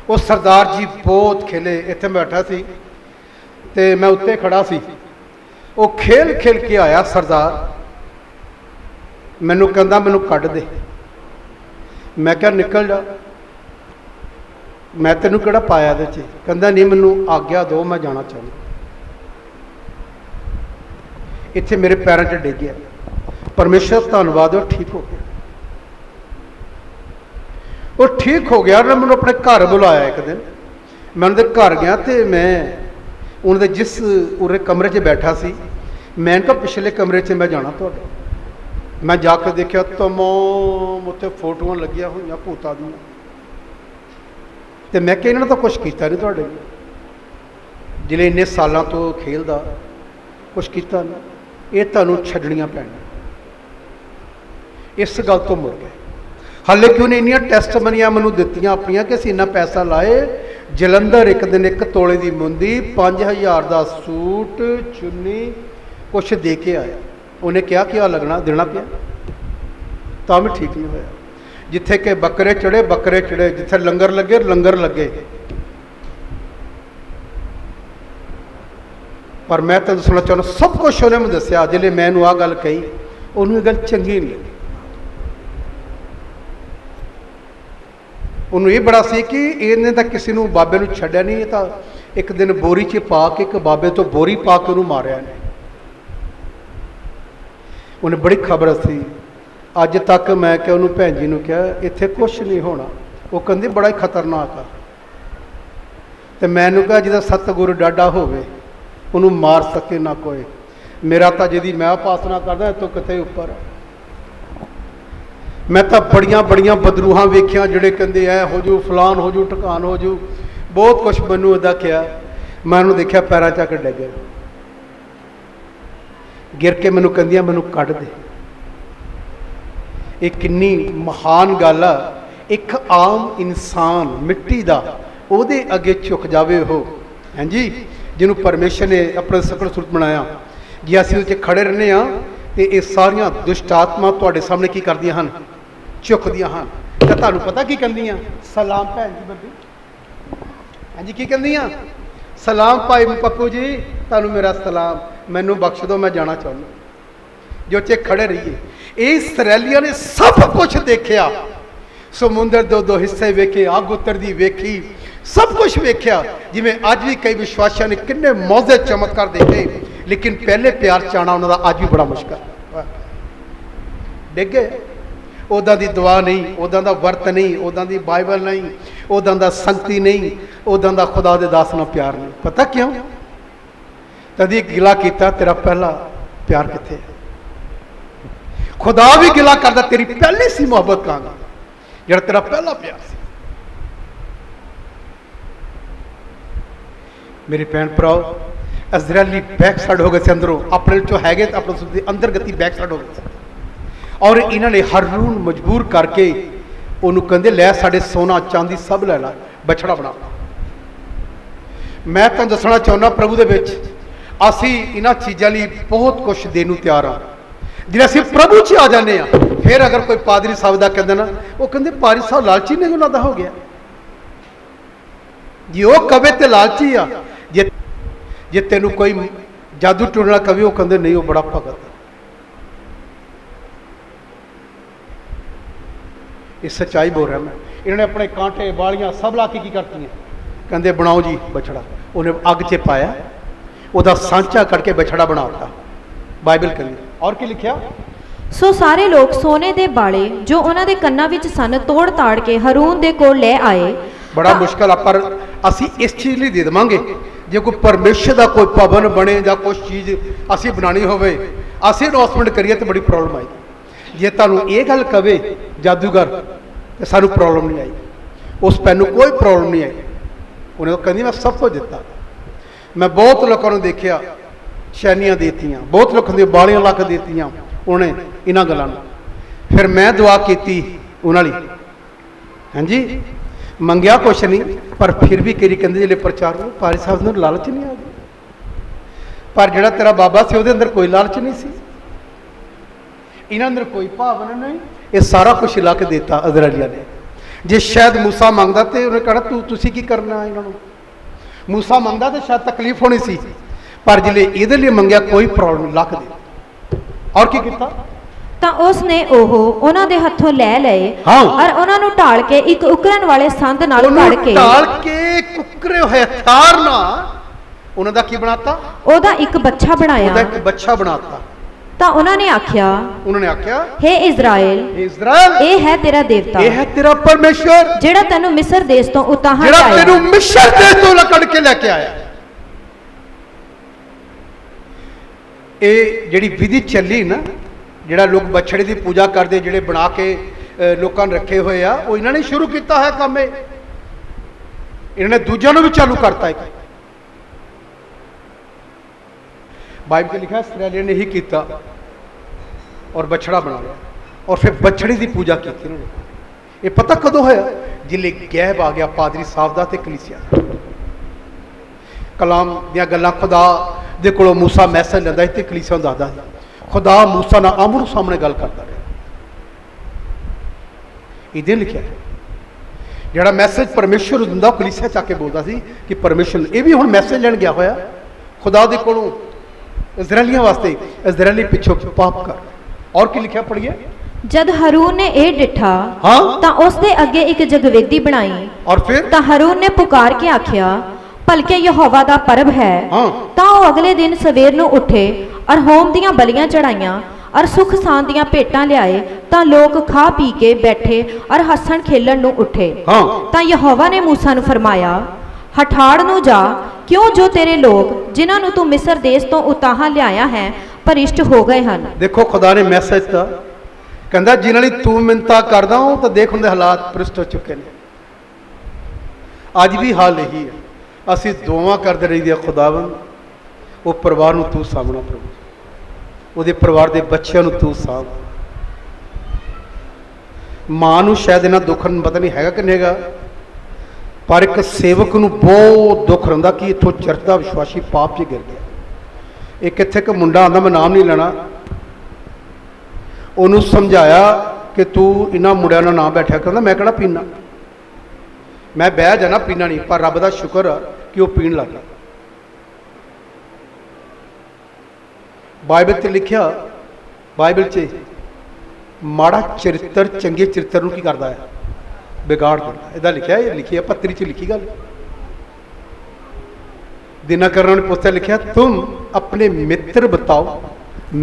वो सरदार जी बहुत खेले, इत्थे बैठा सी ते मैं उत्ते खड़ा सी, वो खेल खेल के आया सरदार, मैनू कहंदा मैनू कढ दे। मैं क्या निकल जा, मैं तेनू किहड़ा पाया इहदे च, कहंदा नहीं मैनू आग्या दो, मैं जाना चाहुंदा। इत्थे मेरे पैरों च डिग गया, परमेश्वर धन्नवाद हो ठीक हो गया। वो ठीक हो गया। उन्होंने मैंने अपने घर बुलाया एक दिन, मैं उन्होंने घर गया तो मैं उन्होंने जिस उरे कमरे 'च बैठा सी, मैं कहा पिछले कमरे 'च मैं जाना तो मैं जाके देखा तमाम उत्थे फोटोआं लगिया हुई भूतां दी, तो मैं क्या इन्होंने तो कुछ किया नहीं तुहाडे जिले इन्ने सालों तो खेलदा कुछ किया नहीं, ये तुहानूं छड्डणियां पैणीਆਂ। इस गल तो मुड़ गए। हाले कि उन्हें इन्नियां टेस्ट मनियां मैनूं दित्तियां अपनियां कि असीं इन्ना पैसा लाए, जलंधर एक दिन 1 तोले की मुंदी 5000 का सूट चुन्नी कुछ दे के आया। उन्हें क्या क्या लगना देना पिया, तो भी ठीक नहीं होया। जिथे के बकरे चढ़े, जिथे लंगर लगे। पर मैं तो दसना चाहना सब कुछ उन्हें मैं दसिया, जिले मैनू आ गल कही उन्होंने गल चंगी नहीं लगी। उन्होंने ये बड़ा सी कि इन्हें तो किसी को बाबे को छड्या नहीं, तो एक दिन बोरी 'च पा के एक बाबे तो बोरी पा के उन्होंने मारिया ने। उन्हें बड़ी खबर सी, अज तक मैं क्या उन्होंने भैन जी ने कहा इत्थे कुछ नहीं होना, वो कहते बड़ा ही खतरनाक आ। तो मैनू कहा जिदा सतगुरु डाडा होवे उन्होंने मार सके ना कोई, मेरा तो जिदी मैं उपासना करदा तो किते उपर। मैं तो बड़िया बड़िया बदरूह वेखिया जिहड़े कहते ऐ हो जू फलान हो जू ढकान हो जू, बहुत कुछ मैनू अदा किया। मैं उन्होंने देखा पैरों चक डिगे, गिर के मैनू कहदियां मैनू कढ़ दे। ये किन्नी महान गल आ, एक आम इंसान मिट्टी का ਉਹਦੇ अगे झुक जावे हो, हैं जी, जिन्होंने परमेश्वर ने अपना सकल सूरत बनाया। जे असीं उस खड़े रहने तो ये सारियां दुष्ट आत्मा तुहाडे सामने की करदियां हन, झुकदियां हन। तो तुहानूं पता की कहंदियां, सलाम भैन जी बब्बी, हाँ जी की कहंदियां, सलाम भाई पप्पू जी, तुहानूं मेरा सलाम, मैनू बख्श दो मैं जाना चाहुंदा। जो चे खड़े रहिए। इसराइलियां ने सब कुछ देखा, समुद्र दो हिस्से वेखे, अग उतरदी वेखी, सब कुछ वेख्या। जिवें अज भी कई विश्वासियों ने किन्ने मौजे चमत्कार देखे, लेकिन पहले प्यार च आना उन्होंने अज भी बड़ा मुश्किल। डिग गए। उदा दी दुआ नहीं, उदा दा वर्त नहीं, उदा दी बाइबल नहीं, उदा दा संगति नहीं, उदा दा खुदा दे दास नाल प्यार नहीं। पता क्यों? तदी गिला किया तेरा पहला प्यार किथे। खुदा भी गिला करदा तेरी पहली सी मुहब्बत कहांगा, जिहड़ा तेरा पहला प्यार सी। मेरे भैन भराओ, इजरायली बैक साइड हो गए थे अंदरों, अपने चो है अपने अंदर गति बैक साइड हो गए। और इन्होंने हारून मजबूर करके उन्होंने कहते लै साढ़े सोना चांदी सब लै ला, बछड़ा बना। मैं तो दसना चाहना प्रभु दे विच असी इन्हां चीज़ों लिए बहुत कुछ देने तैयार हाँ। जिस असीं प्रभु च आ जाने, फिर अगर कोई पादरी साहब का कहते ना, वो कहते पादरी साहब लालची नहीं उन्होंने हो गया जी, वो कवे तो लालची आ। जे तेनू कोई जादू टूणना कवे, वो कहते नहीं वो बड़ा भगत। ये सच्चाई बोल रहा मैं। इन्होंने अपने कांटे बालियां सब ला के की करती हैं, कहते बनाओ जी बछड़ा। उन्हें अग च पाया, वह सांचा करके बछड़ा बनाता। बाइबल करी और की लिखिया, सो सारे लोग सोने के बाले जो उन्होंने दे कन्नां विच सन तोड़ ताड़ के हारून दे कोल ले आए। बड़ा मुश्किल है, पर असी इस चीज़ लिए दे देवांगे जो कोई परमेश्वर का कोई भवन बने या कुछ चीज़ असी बनानी होवे, असी अनाउंसमेंट करिए तो बड़ी प्रॉब्लम आएगी। जे तुहानूं ये गल कवे जादूगर तो सानूं प्रॉब्लम नहीं आई, उस पैनू कोई प्रॉब्लम नहीं आई। उन्हें तो कहती मैं सब कुछ दिता। मैं बहुत लोगों ने देखा शैनियां देतियां, बहुत लोगों ने बालियां ला के देतियां उन्हें इन्हां गल्लां नूं। फिर मैं दुआ की उन्होंने, हाँ जी, मंगया कुछ नहीं, पर फिर भी कई कहते जिले प्रचार पारी साहब ने लालच नहीं आ गई, पर जिहड़ा तेरा बाबा से उहदे अंदर कोई लालच नहीं सी, इन्हां अंदर कोई भावना नहीं। ये सारा कुछ ला के देता इजराइलियां ने। जे शायद मूसा मंगदा तो उन्हें कहना तुसीं की करना इन्हों, मूसा मंगदा तो शायद तकलीफ होनी सी, पर जिले इहदे लिए मंगया कोई प्रॉब्लम ला के दे। और की कीता ਤਾਂ ਉਸਨੇ ਉਹ ਉਹਨਾਂ ਦੇ ਹੱਥੋਂ ਲੈ ਲਏ ਔਰ ਉਹਨਾਂ ਨੂੰ ਢਾਲ ਕੇ ਇੱਕ ਉਕਰਨ ਵਾਲੇ ਸੰਦ ਨਾਲ ਘੜ ਕੇ ਢਾਲ ਕੇ ਕੁਕਰੇ ਹੋਏ ਹਥਿਆਰ ਨਾਲ ਉਹਨਾਂ ਦਾ ਕੀ ਬਣਾਤਾ, ਉਹਦਾ ਇੱਕ ਬੱਚਾ ਬਣਾਇਆ। ਉਹਦਾ ਇੱਕ ਬੱਚਾ ਬਣਾਤਾ। ਤਾਂ ਉਹਨਾਂ ਨੇ ਆਖਿਆ, हे ਇਜ਼ਰਾਈਲ, ਇਜ਼ਰਾਈਲ, ਇਹ ਹੈ ਤੇਰਾ ਦੇਵਤਾ, ਇਹ ਹੈ ਤੇਰਾ ਪਰਮੇਸ਼ਵਰ, ਜਿਹੜਾ ਤੈਨੂੰ ਮਿਸਰ ਦੇਸ਼ ਤੋਂ ਉਤਾਹਾਂ ਜਿਹੜਾ ਲਿਆਇਆ, ਤੈਨੂੰ ਮਿਸਰ ਦੇਸ਼ ਤੋਂ ਕੱਢ ਕੇ ਲੈ ਕੇ ਆਇਆ। ਇਹ ਜਿਹੜੀ ਵਿਧੀ ਚੱਲੀ ਨਾ, ਜਿਹੜਾ ਲੋਕ ਬਛੜੇ ਦੀ ਪੂਜਾ ਕਰਦੇ, ਜਿਹੜੇ ਬਣਾ ਕੇ ਲੋਕਾਂ ਨੇ ਰੱਖੇ ਹੋਏ ਆ, ਉਹ ਇਹਨਾਂ ਨੇ ਸ਼ੁਰੂ ਕੀਤਾ ਹੈ ਕੰਮ। ਇਹਨਾਂ ਨੇ ਦੂਜਿਆਂ ਨੂੰ ਵੀ ਚਾਲੂ ਕਰਤਾ। ਇੱਕ ਬਾਈਬਲ 'ਚ ਲਿਖਿਆ ਇਸਰਾਏਲੀਆਂ ਨੇ ਹੀ ਕੀਤਾ ਔਰ ਬਛੜਾ ਬਣਾ ਲਿਆ ਔਰ ਫਿਰ ਬਛੜੇ ਦੀ ਪੂਜਾ ਕੀਤੀ ਇਹਨਾਂ ਨੇ। ਇਹ ਪਤਾ ਕਦੋਂ ਹੋਇਆ? ਜਿਲੇ ਗੈਬ ਆ ਗਿਆ ਪਾਦਰੀ ਸਾਹਿਬ ਦਾ ਤੇ ਕਲੀਸਿਆ। ਕਲਾਮ ਦੀਆਂ ਗੱਲਾਂ ਖੁਦਾ ਦੇ ਕੋਲੋਂ ਮੂਸਾ ਮੈਸੇਜ ਲੈਂਦਾ ਸੀ ਤੇ ਕਲੀਸਿਆ ਨੂੰ ਦੱਸਦਾ ਸੀ। ਖੁਦਾ ਮੂਸਾ ਨਾਲ ਆਮੋ ਸਾਹਮਣੇ ਗੱਲ ਕਰਦਾ ਰਿਹਾ। ਇਹਦੇ ਲਿਖਿਆ ਜਿਹੜਾ ਮੈਸੇਜ ਪਰਮੇਸ਼ਰ ਨੂੰ ਦਿੰਦਾ, ਉਹ ਕਲੀਸਿਆ ਚੱਕ ਕੇ ਬੋਲਦਾ ਸੀ ਕਿ ਪਰਮੇਸ਼ਰ ਇਹ ਵੀ ਹੁਣ ਮੈਸੇਜ ਲੈਣ ਗਿਆ ਹੋਇਆ ਖੁਦਾ ਦੇ ਕੋਲੋਂ ਇਜ਼ਰਾਈਲੀਆਂ ਵਾਸਤੇ। ਇਜ਼ਰਾਈਲੀ ਪਿੱਛੋਂ ਪਾਪ ਕਰ। ਔਰ ਕੀ ਲਿਖਿਆ ਪੜ੍ਹੀਏ। ਜਦ ਹरून ਨੇ ਇਹ ਡਿੱਠਾ ਤਾਂ ਉਸ ਦੇ ਅੱਗੇ ਇੱਕ ਜਗਵੇਦੀ ਬਣਾਈ। ਔਰ ਫਿਰ ਤਾਂ ਹरून ਨੇ ਪੁਕਾਰ ਕੇ ਆਖਿਆ, ਭਲਕੇ ਯਹੋਵਾ ਦਾ ਪਰਬ ਹੈ। ਤਾਂ ਉਹ ਅਗਲੇ ਦਿਨ ਸਵੇਰ ਨੂੰ ਉੱਠੇ ਔਰ ਹੋਮ ਦੀਆਂ ਬਲੀਆਂ ਚੜਾਈਆਂ ਔਰ ਸੁਖ ਸਾਂਦ ਦੀਆਂ ਭੇਟਾਂ ਲਿਆਏ। ਤਾਂ ਲੋਕ ਖਾ ਪੀ ਕੇ ਬੈਠੇ ਔਰ ਹੱਸਣ ਖੇਲਣ ਨੂੰ ਉੱਠੇ। ਤਾਂ ਯਹੋਵਾ ਨੇ ਮੂਸਾ ਨੂੰ ਫਰਮਾਇਆ, ਹਠਾੜ ਨੂੰ ਜਾ, ਕਿਉਂ ਜੋ ਤੇਰੇ ਲੋਕ ਜਿਨ੍ਹਾਂ ਨੂੰ ਤੂੰ ਮਿਸਰ ਦੇਸ਼ ਤੋਂ ਉਤਾਹਾਂ ਲਿਆਇਆ ਹੈ ਭਰਿਸ਼ਟ ਹੋ ਗਏ ਹਨ। ਦੇਖੋ ਖੁਦਾ ਨੇ ਮੈਸੇਜ ਦਿੱਤਾ, ਕਹਿੰਦਾ ਜਿਨ੍ਹਾਂ ਲਈ ਤੂੰ ਮਿੰਨਤਾਂ ਕਰਦਾ ਹਾਂ ਤਾਂ ਦੇਖ ਹੁੰਦੇ ਹਾਲਾਤ ਭ੍ਰਿਸ਼ਟ ਹੋ ਚੁੱਕੇ ਨੇ। ਅੱਜ ਵੀ ਹਾਲ ਇਹੀ ਹੈ। ਅਸੀਂ ਦੁਆਵਾਂ ਕਰਦੇ ਰਹੀਦੇ, ਖੁਦਾਵੰਦ ਉਹ ਪਰਿਵਾਰ ਨੂੰ ਤੂੰ ਸਾਂਭਣਾ, ਪ੍ਰਭੂ ਉਹਦੇ ਪਰਿਵਾਰ ਦੇ ਬੱਚਿਆਂ ਨੂੰ ਤੂੰ ਸਾਂਭ। ਮਾਂ ਨੂੰ ਸ਼ਾਇਦ ਇਹਨਾਂ ਦੁੱਖ ਨੂੰ ਪਤਾ ਨਹੀਂ ਹੈਗਾ ਕਿ ਨਹੀਂ ਹੈਗਾ, ਪਰ ਇੱਕ ਸੇਵਕ ਨੂੰ ਬਹੁਤ ਦੁੱਖ ਰਹਿੰਦਾ ਕਿ ਇੱਥੋਂ ਚਰਚ ਦਾ ਵਿਸ਼ਵਾਸੀ ਪਾਪ 'ਚ ਗਿਰ ਗਿਆ। ਇੱਕ ਇੱਥੇ ਇੱਕ ਮੁੰਡਾ ਆਉਂਦਾ, ਮੈਂ ਨਾਮ ਨਹੀਂ ਲੈਣਾ, ਉਹਨੂੰ ਸਮਝਾਇਆ ਕਿ ਤੂੰ ਇਹਨਾਂ ਮੁੰਡਿਆਂ ਨਾਲ ਨਾ ਬੈਠਿਆ। ਕਹਿੰਦਾ ਮੈਂ ਕਿਹੜਾ ਪੀਣਾ, ਮੈਂ ਬਹਿ ਜਾਣਾ, ਪੀਣਾ ਨਹੀਂ। ਪਰ ਰੱਬ ਦਾ ਸ਼ੁਕਰ ਆ ਕਿ ਉਹ ਪੀਣ ਲੱਗ ਗਿਆ। ਬਾਈਬਲ 'ਚ ਲਿਖਿਆ, ਬਾਈਬਲ 'ਚ ਮਾੜਾ ਚਰਿੱਤਰ ਚੰਗੇ ਚਰਿੱਤਰ ਨੂੰ ਕੀ ਕਰਦਾ ਹੈ? ਵਿਗਾੜ ਦਿੰਦਾ। ਇਹਦਾ ਲਿਖਿਆ, ਇਹ ਲਿਖੀ ਹੈ ਪੱਤਰੀ 'ਚ ਲਿਖੀ ਗੱਲ। दिनकरण ने पुस्तक लिखा, तुम अपने मित्र बताओ,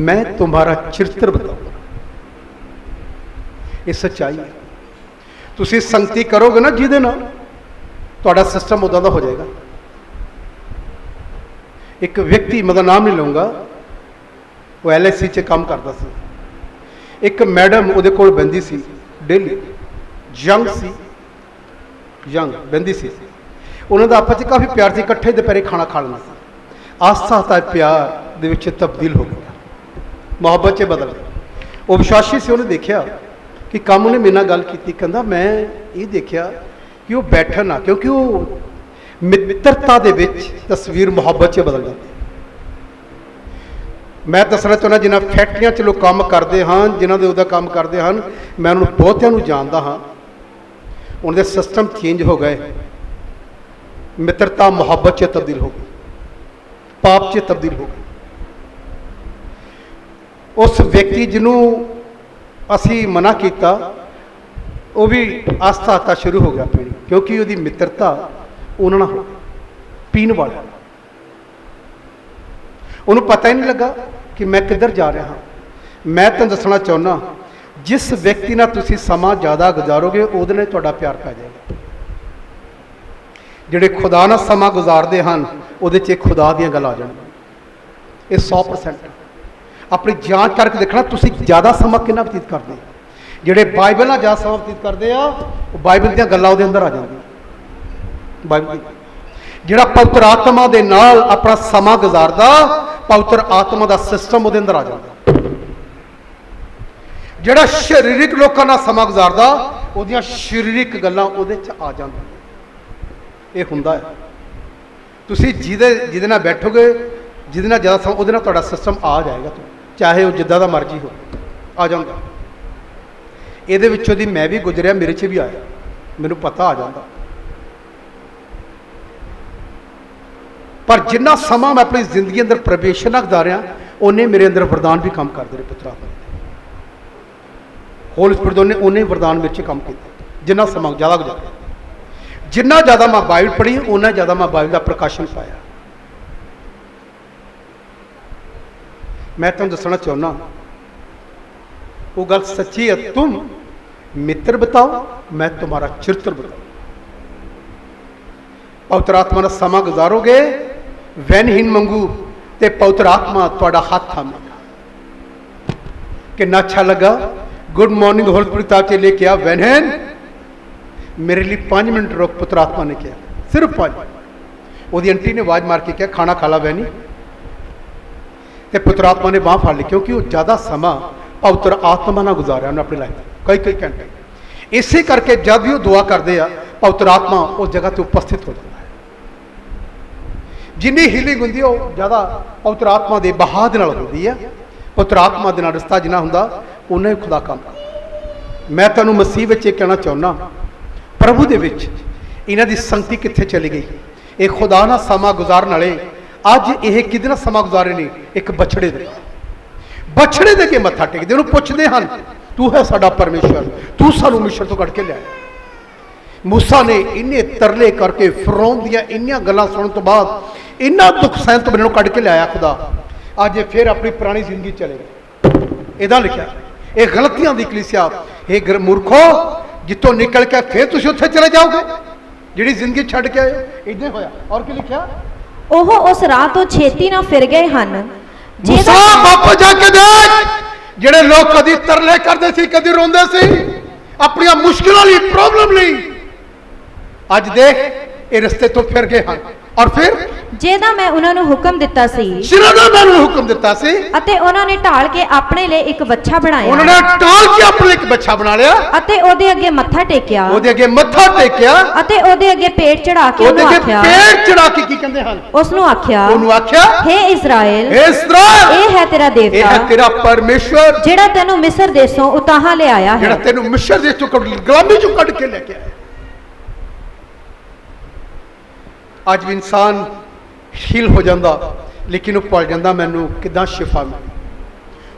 मैं तुम्हारा चरित्र बताऊंगा। ये सच्चाई है। तुसी संगति करोगे ना जिहदे नाल, तुहाडा सिस्टम उदां दा हो जाएगा। एक व्यक्ति, मैं नाम नहीं लूँगा, वो LIC च काम करता सी। एक मैडम उहदे कोल बहिंदी सी डेली, यंग सी, यंग बहिंदी सी। उन्होंने तो आपस में काफ़ी प्यार से इकट्ठे दोपहरे खाना खा लेना। आस्ता आस्ता प्यार दे विच तब्दील हो गया, मुहब्बत च बदल गया। वो विश्वासी से उन्हें देखा कि काम उन्हें मेरे नाल गल की, कहता मैं ये देखा कि वो बैठन ना, क्योंकि वो मित्रता दे विच तस्वीर मुहब्बत च बदल जाती। मैं दसना चाहना जिन्हें फैक्ट्रियां च लोग काम करते हैं, जिन्हों के उदा काम करते हैं, मैं उन्होंने बहुतियां जानता हाँ। उनके सिस्टम चेंज हो गए, मित्रता मुहब्बत च तब्दील हो गई, पाप च तब्दील हो गई। उस व्यक्ति जिन्हों असी मना किया, वो भी आस्ता आस्ता शुरू हो गया पीनी, क्योंकि उसकी मित्रता उन्होंने हो पीन वाला। उन्होंने पता ही नहीं लगा कि मैं किधर जा रहा हाँ। मैं तुम दसना चाहना, जिस व्यक्ति नाल तुसी समा ज़्यादा गुजारोगे, उहदे नाल तुहाडा प्यार पै जाएगा। ਜਿਹੜੇ खुदा ਨਾਲ ਸਮਾਂ ਗੁਜ਼ਾਰਦੇ ਹਨ, ਉਹਦੇ 'ਚ खुदा ਦੀਆਂ ਗੱਲਾਂ ਆ ਜਾਣਗੀਆਂ। ਇਹ 100% ਆਪਣੀ ਜਾਂਚ ਕਰਕੇ ਦੇਖਣਾ, ਤੁਸੀਂ ਜ਼ਿਆਦਾ ਸਮਾਂ ਕਿੰਨਾ ਬਤੀਤ ਕਰਦੇ। ਜਿਹੜੇ ਬਾਈਬਲ ਨਾਲ ਜ਼ਿਆਦਾ ਸਮਾਂ ਬਤੀਤ ਕਰਦੇ ਆ, ਉਹ ਬਾਈਬਲ ਦੀਆਂ ਗੱਲਾਂ ਉਹਦੇ ਅੰਦਰ ਆ ਜਾਂਦੀਆਂ। ਬਾਈਬਲ ਜਿਹੜਾ ਪਵਿੱਤਰ ਆਤਮਾ ਦੇ ਨਾਲ ਆਪਣਾ ਸਮਾਂ ਗੁਜ਼ਾਰਦਾ, ਪਵਿੱਤਰ ਆਤਮਾ ਦਾ ਸਿਸਟਮ ਉਹਦੇ ਅੰਦਰ ਆ ਜਾਂਦਾ। ਜਿਹੜਾ ਸਰੀਰਕ ਲੋਕਾਂ ਨਾਲ ਸਮਾਂ ਗੁਜ਼ਾਰਦਾ, ਉਹਦੀਆਂ ਸਰੀਰਕ ਗੱਲਾਂ ਉਹਦੇ 'ਚ ਆ ਜਾਂਦੀਆਂ। ਇਹ ਹੁੰਦਾ ਹੈ। ਤੁਸੀਂ ਜਿਹਦੇ ਨਾਲ ਬੈਠੋਗੇ, ਜਿਹਦੇ ਨਾਲ ਜ਼ਿਆਦਾ ਸਮਾਂ, ਉਹਦੇ ਨਾਲ ਤੁਹਾਡਾ ਸਿਸਟਮ ਆ ਜਾਏਗਾ, ਚਾਹੇ ਉਹ ਜਿੱਦਾਂ ਦਾ ਮਰਜ਼ੀ ਹੋ, ਆ ਜਾਂਦਾ। ਇਹਦੇ ਵਿੱਚੋਂ ਦੀ ਮੈਂ ਵੀ ਗੁਜ਼ਰਿਆ, ਮੇਰੇ 'ਚ ਵੀ ਆਇਆ, ਮੈਨੂੰ ਪਤਾ ਆ ਜਾਂਦਾ। ਪਰ ਜਿੰਨਾ ਸਮਾਂ ਮੈਂ ਆਪਣੀ ਜ਼ਿੰਦਗੀ ਅੰਦਰ ਪ੍ਰਵੇਸ਼ ਨਾ ਗੁਜ਼ਾਰਿਆ, ਉਹਨੇ ਮੇਰੇ ਅੰਦਰ ਵਰਦਾਨ ਵੀ ਕੰਮ ਕਰਦੇ ਰਹੇ। ਪੁੱਤਰਾ ਹੋਲੀ ਸਪਿਰਿਟ ਉਹਨੇ ਵਰਦਾਨ ਮੇਰੇ 'ਚ ਕੰਮ ਕੀਤਾ। ਜਿੰਨਾ ਸਮਾਂ ਜ਼ਿਆਦਾ ਗੁਜ਼ਾਰਿਆ, जिन्ना ज़्यादा मैं बाइबल पढ़ी, उन्ना ज़्यादा मैं बाइबल का प्रकाशन पाया। मैं तुम दसना चाहना वो गल सच्ची है। तुम मित्र बताओ, मैं तुम्हारा चरित्र बताऊं। पवित्र आत्मा का समा गुजारोगे, वैनहीन मंगू ते पवित्र आत्मा तुहाडा हाथ थामेगा। कितना अच्छा लगा। गुड मॉर्निंग होल स्पिरिट आपसे लेके आ वैनहीन, मेरे लिए 5 मिनट रोक। पुत्र आत्मा ने किया सिर्फ 5। ਉਹਦੀ आंटी ने आवाज मार के कहा खाना खा ला वैनी। तो पुत्र आत्मा ने बांह फड़ ली, क्योंकि वो ज़्यादा समा पवित्र आत्मा ना गुजारिया उन्हें अपनी लाइफ कई घंटे। इसे करके जब भी वो दुआ करते हैं पवित्र आत्मा उस जगह पर उपस्थित हो जाता है। जिन्नी हीलिंग होंगी वो ज़्यादा पवित्र आत्मा के बहा दे नाल होंदी है। पवित्र आत्मा के नाल रिश्ता जिन्ना हुंदा उन्ना ही खुदा काम करदा। मैं तुहानूं मसीह विच ये कहना चाहुंदा, प्रभु दे विच इन्हां दी संगति कित्थे चली गई। ये खुदा ना समा गुजारन वाले अज ये किहदे नाल समा गुजारे ने, एक बछड़े दे अगे मत्था टेकदे उहनूं पुछदे हन तू है साडा परमेश्वर, तू सानूं मिस्र तो कढ के लिया। मूसा ने इन्ने तरले करके फिरौन दियां इन्नियां गल्लां सुनन तो बाद इन्ना दुख सहन तो मैनूं कढ के लिया खुदा। अज ये फिर अपनी पुरानी जिंदगी चले गए। इहदा लिखिआ ये गलतियां दी कलीसिया, हे मूर्खो जितों निकल के फिर तुसीं उत्थे चले जाओगे जिहड़ी जिंदगी छड्ड के आए। इदां होया। और की लिखिआ ਉਹ ਉਸ ਰਾਹ ਤੋਂ ਛੇਤੀ ਨਾ ਫਿਰ ਗਏ ਹਨ मूसा वापस जाके देख, ਜਿਹੜੇ ਲੋਕ ਕਦੀ ਤਰਲੇ ਕਰਦੇ ਸੀ, ਕਦੀ ਰੋਂਦੇ ਸੀ ਆਪਣੀਆਂ ਮੁਸ਼ਕਿਲਾਂ ਲਈ, ਪ੍ਰੋਬਲਮ ਲਈ, ਅੱਜ ਦੇਖ ਇਹ ਰਸਤੇ ਤੋਂ ਫਿਰ ਗਏ ਹਨ। और फिर ਜਿਹਦਾ ਮੈਂ ਉਹਨਾਂ ਨੂੰ ਹੁਕਮ ਦਿੱਤਾ ਸੀ, जिन्हों ने मैंने हुक्म दिता सी, ਅਤੇ ਉਹਨਾਂ ਨੇ ਢਾਲ ਕੇ ਆਪਣੇ ਲਈ ਇੱਕ ਬੱਚਾ ਬਣਾਇਆ उन्होंने टाल के अपने एक बच्चा बना लिया, ਅਤੇ ਉਹਦੇ ਅੱਗੇ ਮੱਥਾ ਟੇਕਿਆ ਉਹਦੇ ਅੱਗੇ ਮੱਥਾ ਟੇਕਿਆ, ਅਤੇ ਉਹਦੇ ਅੱਗੇ ਪੇਟ ਚੜਾ ਕੇ ਉਹਦੇ ਉਹਨੂੰ ਅੱਗੇ ਆਖਿਆ ਪੇਟ ਚੜਾ ਕੇ ਕੀ ਕਹਿੰਦੇ ਹਨ, ਉਸ ਨੂੰ ਆਖਿਆ ਉਹਨੂੰ ਆਖਿਆ हे ਇਜ਼ਰਾਈਲ हे इस्राएल, ਇਹ ਹੈ ਤੇਰਾ ਇਹ ਹੈ ਦੇਵਤਾ ਤੇਰਾ परमेश्वर ਜਿਹੜਾ ਤੈਨੂੰ ਮਿਸਰ ਦੇਸ਼ੋਂ ਉਤਾਹਾਂ ਲਿਆਇਆ ਜਿਹੜਾ ਹੈ। ਤੈਨੂੰ ਮਿਸਰ ਦੇਸ਼ ਚੋਂ ਗੁਲਾਮੀ ਚੋਂ ਕੱਢ ਕੇ ਲੈ ਕੇ ਆਇਆ। ਅੱਜ ਵੀ ਇਨਸਾਨ ਹੀਲ ਹੋ ਜਾਂਦਾ, लेकिन वो भुल जाता मैनू किदां शिफा मिली।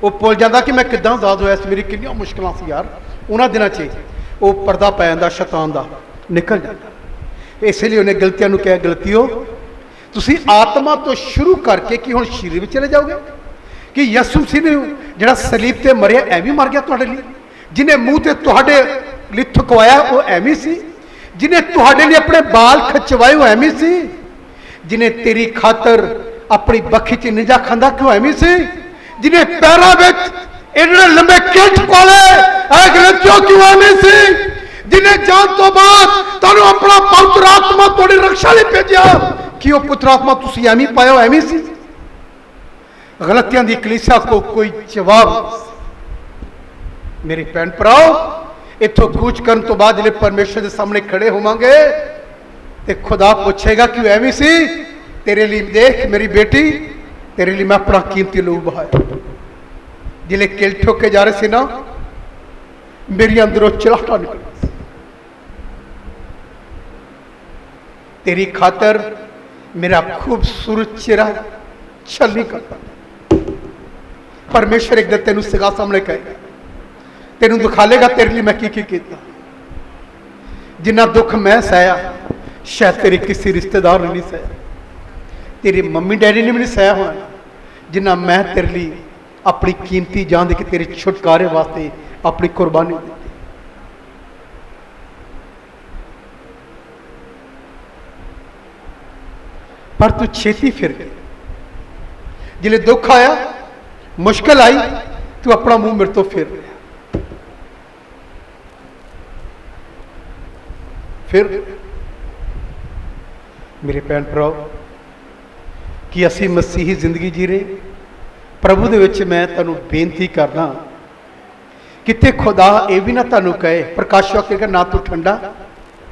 वो भुल जाता कि मैं किदां आजाद होया सी, मेरी कितनी मुश्किलां सी यार। उन्होंने दिनों च वो पर्दा पै जाता शैतान का, निकल जाता। इसलिए उन्हें गलतियों को कहा गलतियों तुसी आत्मा तो शुरू करके कि हुण शरीर में चले जाओगे कि यसू मसीह ने जिहड़ा सलीब ते मरिया एवं मर गया तुहाडे लई, जिन्हें मूँह ते तुहाडे लई थुकवाया वो एवं सी, जिन्हें तुहाडे लई अपने बाल खिचवाए वो एवं सी, जिन्हें तेरी खातर अपनी बखी च निजा खांदा क्यों एवं सी, जिन्हें पैरों में इन्ने लंबे किल्ट पाले गलतियों क्यों एवं सी, जिन्हें जान तो बाद तुहानू अपना पवित्र आत्मा तुहाडी रक्षा लई भेजिया कि वो पुत्र आत्मा तुसीं एवं पाया एवं सी। गलतियां दी कलीसिया को कोई जवाब। मेरे भैन भराओ इत्थों कूच करन तो बाद जिहड़े परमेश्वर के सामने खड़े होवांगे ते खुदा पूछेगा कि एवं सी, तेरे लिए देख मेरी बेटी, तेरे लिए मैं अपना कीमती लहू बहाया। जिले किल ठोके जा रहे थे ना, मेरी अंदरों चिलाहटा निकल, तेरी खातर मेरा खूबसूरत चेहरा छल नहीं करता। परमेश्वर एक दिन तेन सिगा सामने कहेगा, तेन दिखा लेगा तेरे लिए मैं की किया। जिन्ना दुख मैं सहया शायद तेरे किसी रिश्तेदार ने नहीं सहया, तेरे मम्मी डैडी ने भी नहीं सहया होना जिन्ना मैं तेरे लिए अपनी कीमती जान दे के तेरे छुटकारे वास्ते अपनी कुर्बानी दी। पर तू छेती फिर गई। जिले दुख आया, मुश्किल आई, तू अपना मुंह मेरे तो फिर गया। फिर मेरे भैन भराओ कि असी मसीही जिंदगी जी रहे प्रभु दे विच मैं तुहानू बेनती करना किते खुदा ये भी ना तुहानू कहे प्रकाश कहेगा ना तू ठंडा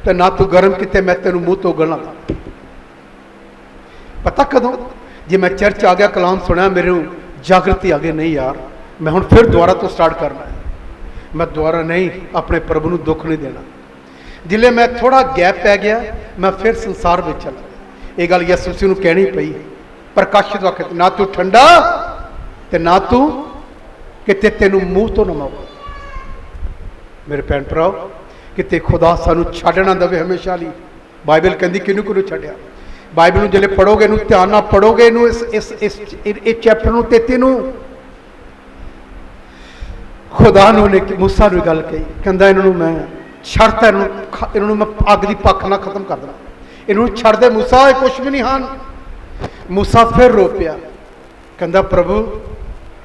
तो ना तू गर्म, किते मैं तेनू मूँह तो गलना। पता कदों जे मैं चर्च आ गया कलाम सुना मेरे जागृति आ गई, नहीं यार मैं हुण फिर दोबारा तो स्टार्ट करना है, मैं दोबारा नहीं अपने प्रभु नू दुख नहीं देना। जिले मैं थोड़ा गैप पै गया मैं फिर संसार में चला गया। ये गल यसू मसीह नूं कहनी पई प्रकाशित वाक्य ना तू ठंडा ते ना तू किते तेनू मूँह तो न माओ। मेरे भैन भराओ किते खुदा सानू छड्ड ना दवे हमेशा लई। बाइबल कहंदी किनू किनू छड्डिया। बाइबल नूं जिले पढ़ोगे इनू ध्यान नाल पढ़ोगे इनू इस चैप्टर नूं 33 नूं खुदा ने मूसा ने गल कही, कहता इन्हों मैं छड़ता, इन्हों मैं अग की पख ना खत्म कर देना, इन्हों छड़ दे मूसा, ये कुछ भी नहीं हैं। मूसा फिर रो पिया, कहता प्रभु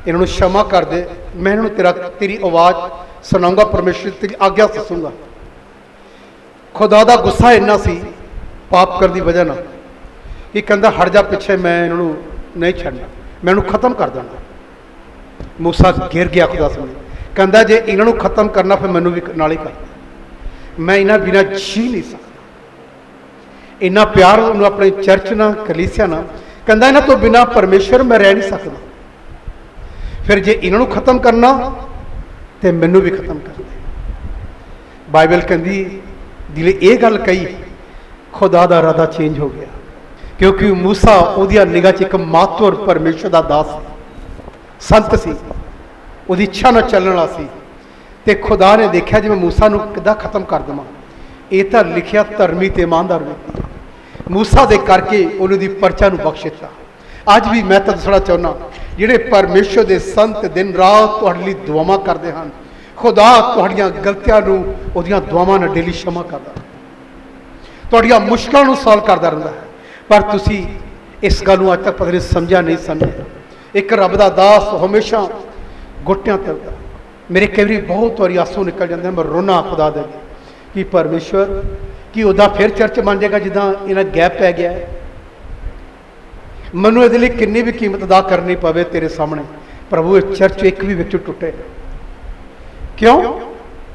इन्हों क्षमा कर दे, मैं इन्हों तेरी आवाज़ सुनाऊंगा, परमेश्वर तेरी आग्ञा दसूंगा। खुदा का गुस्सा इन्ना सी पाप करने की वजह ना कि कहता हट जा पिछे, मैं इन्हों नहीं छड़ना, मैं इन्हों खत्म कर देना। मूसा गिर गया खुदा सामने, कहता जे इन्हों खत्म करना फिर मैनू भी नाल ही कर, मैं इन्हों बिना जी नहीं सकता। इन्ना प्यार उन्होंने अपने चर्च ना कलीसिया ना, कहता इन्हों तो बिना परमेश्वर मैं रह नहीं सकता, फिर जे इन्हों खत्म करना तो मैनू भी खत्म कर दे। बाइबल कहती जिले ये गल कही, खुदा का इरादा चेंज हो गया, क्योंकि मूसा उहदी निगाह च एक मातवर परमेश्वर का दास संत सी, उहदी इच्छा न चलने वाला सी। ते खुदा ने देखा जी मैं मूसा नूं किद्दां खत्म कर देवां, ये तो लिखिया धर्मी ते ईमानदार व्यक्ति, मूसा दे करके उन्होंने परचा नूं बख्श दिता। अज भी मैं तो दसना चाहुंदा, जिहड़े परमेश्वर के संत दिन रात तुहाडे लई दुआवां करदे हन, खुदा तुहाडीआं गलतियां नूं उहदीआं दुआवां नाल डेली क्षमा करदा, तुहाडीआं मुश्किलां नूं सॉल्व करदा रहिंदा है। पर तुसीं इस गल नूं अज तक पता नहीं समझा नहीं समझिया। एक रब दा दास हमेशा घुट्टियां तरदा, मेरे कई बारी बहुत बारी आंसू निकल जाते हैं, मैं रोना खुदा दे कि परमेश्वर कि उदा फिर चर्च बन जाएगा जिदा इन्हें गैप पै गया है, मैनू ये किन्नी भी कीमत अदा करनी पवे तेरे सामने प्रभु, ये चर्च एक भी विच टुटे। क्यों?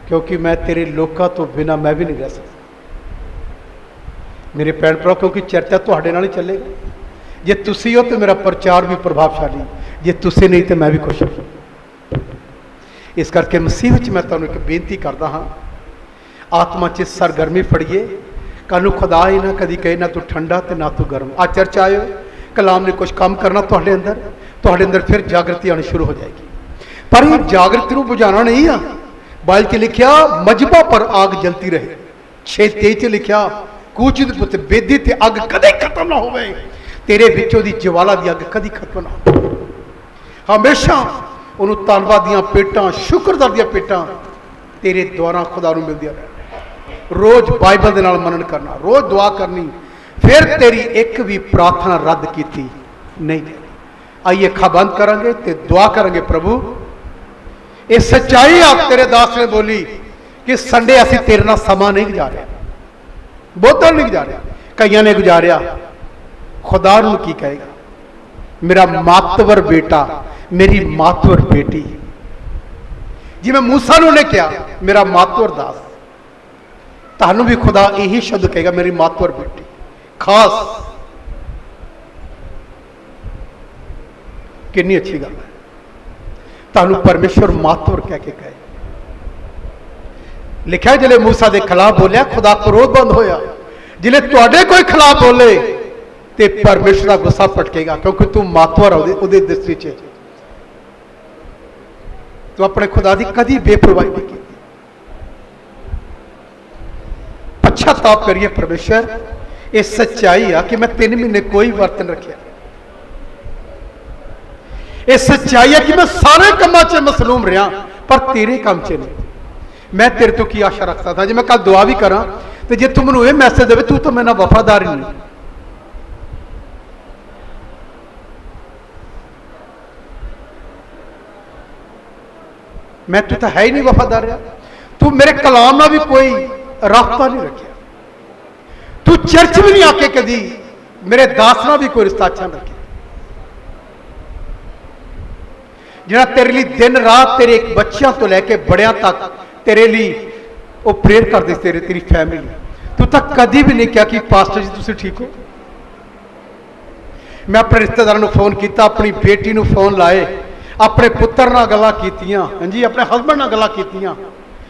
क्योंकि मैं तेरे लोगों तो बिना मैं भी नहीं रह सकता। मेरे भैन भरा, क्योंकि चर्चा तुहाडे नाल ही चलेगा, जे तुसी हो तो मेरा प्रचार भी प्रभावशाली, जे तुसी नहीं तो मैं भी खुश हूँ। इस करके मसीह विच मैं तुहानूं एक बेनती करदा हाँ, आत्मा च सरगर्मी फड़िए, कल खुदा ही ना कभी कहे ना तू ठंडा तो ना तू गर्म। आ चर्च आयो, कलाम ने कुछ काम करना तुहाडे अंदर फिर जागृति आनी शुरू हो जाएगी। पर ये जागृति को बुझाना नहीं आ। बाइबल च लिखिया मजबा पर आग जलती रहे, 6:23 च लिखिया कूचित पुत बेदी ते अग कदे खत्म ना होवे, तेरे विचों दी ज्वाला दी अग कदी खत्म ना हो। हमेशा उन्होंने धन्नवाद दियां पेटां, शुक्रदार दियां पेटां तेरे द्वारा खुदा नूं मिलदियां रहन। रोज बाइबल दे नाल मनन करना, रोज दुआ करनी, फिर तेरी एक भी प्रार्थना रद्द की नहीं। आइए अखां बंद करांगे ते दुआ करांगे। प्रभु ये सच्चाई आप तेरे दास ने बोली कि संडे असीं तेरे नाल समा नहीं गुजारिया, बहुतां नहीं गुजारिया, कईयां ने गुजारिया। खुदा नूं की कहेगा, मेरा मातवर बेटा, मेरी मातवर बेटी, जिवें मूसा नूं ने कहा मेरा मातवर दास, तानू भी खुदा यही शब्द कहेगा, मेरी मातवर बेटी। खास कितनी अच्छी गल है, तानू परमेश्वर मातवर कह के कहे। लिखा जिले मूसा के खिलाफ बोलिया खुदा क्रोधबंद होया, जिले तुहाडे कोई खिलाफ बोले तो परमेश्वर का गुस्सा पटकेगा, क्योंकि तू मातवर उहदी दृष्टि च तो अपने खुदा की कदी बेपरवाही नहीं की। पश्चाताप करिए परमेश्वर, ये सच्चाई आ कि मैं 3 महीने कोई वर्तन रखिया, ये सच्चाई है कि मैं सारे कामों च मसलूम रहा पर तेरे काम च नहीं। मैं तेरे तो की आशा रखता था, जो मैं कल दुआ भी करा तो जे तू मैनू ये मैसेज दे तू तो मेरा वफादार ही नहीं, मैं तू तो है ही नहीं वफादार रहा, तू मेरे कलाम ना भी कोई राबता नहीं रखा, तू चर्च भी नहीं आके कदी मेरे दास ना भी कोई रिश्ता अच्छा रखे, जिहड़ा तेरे लिए दिन रात तेरे बच्चों तो लैके बड़िया तक तेरे लिए वो प्रेयर करते तेरी फैमिली, तू तो कभी भी नहीं कहा कि पास्टर जी तुम ठीक हो। मैं अपने रिश्तेदारों को फोन किया, अपनी बेटी को फोन लाए, अपने पुत्र नाल गल्लां कीतियां, हाँ जी अपने हसबैंड नाल गल्लां कीतियां,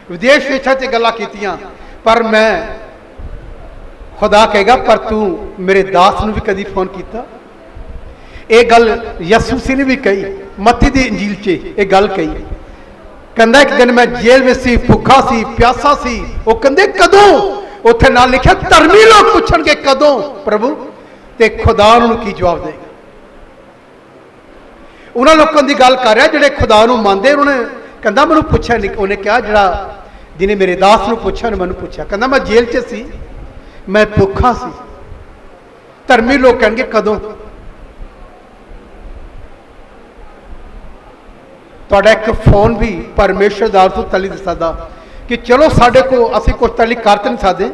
विदेश देशां च गल्लां कीतियां, पर मैं खुदा कहेगा पर तू मेरे दास नूं भी कदी फोन किया। ये गल यसू मसीह ने भी कही, मत्ती दी इंजील च ये गल कही, कहंदा एक दिन मैं जेल में सी, भुखा सी, प्यासा सी, वो कहंदे कदों, उत्थे नाल लिखिया धर्मी लोग पूछणगे कदों प्रभु, ते खुदा उन्होंने की जवाब देगा। उन्होंने लोगों की गल कर रहा जिहड़े खुदा नूं मनदे, उन्होंने ਕਹਿੰਦਾ ਮੈਨੂੰ ਪੁੱਛਿਆ ਨਹੀਂ, ਉਹਨੇ ਕਿਹਾ ਜਿਹੜਾ ਜਿਹਨੇ ਮੇਰੇ ਦਾਸ ਨੂੰ ਪੁੱਛਿਆ ਉਹਨੇ ਮੈਨੂੰ ਪੁੱਛਿਆ, ਕਹਿੰਦਾ ਮੈਂ ਜੇਲ੍ਹ 'ਚ ਸੀ, ਮੈਂ ਭੁੱਖਾ ਸੀ। ਧਰਮੀ ਲੋਕ ਕਹਿਣਗੇ ਕਦੋਂ? ਤੁਹਾਡਾ ਇੱਕ ਫੋਨ ਵੀ ਪਰਮੇਸ਼ਰ ਦਾ ਤੋਂ ਤਲੀ ਦੇ ਸਕਦਾ ਕਿ ਚਲੋ ਸਾਡੇ ਕੋ ਅਸੀਂ ਕੁਝ ਤਲੀ ਕਰ ਤਾਂ ਨਹੀਂ ਸਕਦੇ।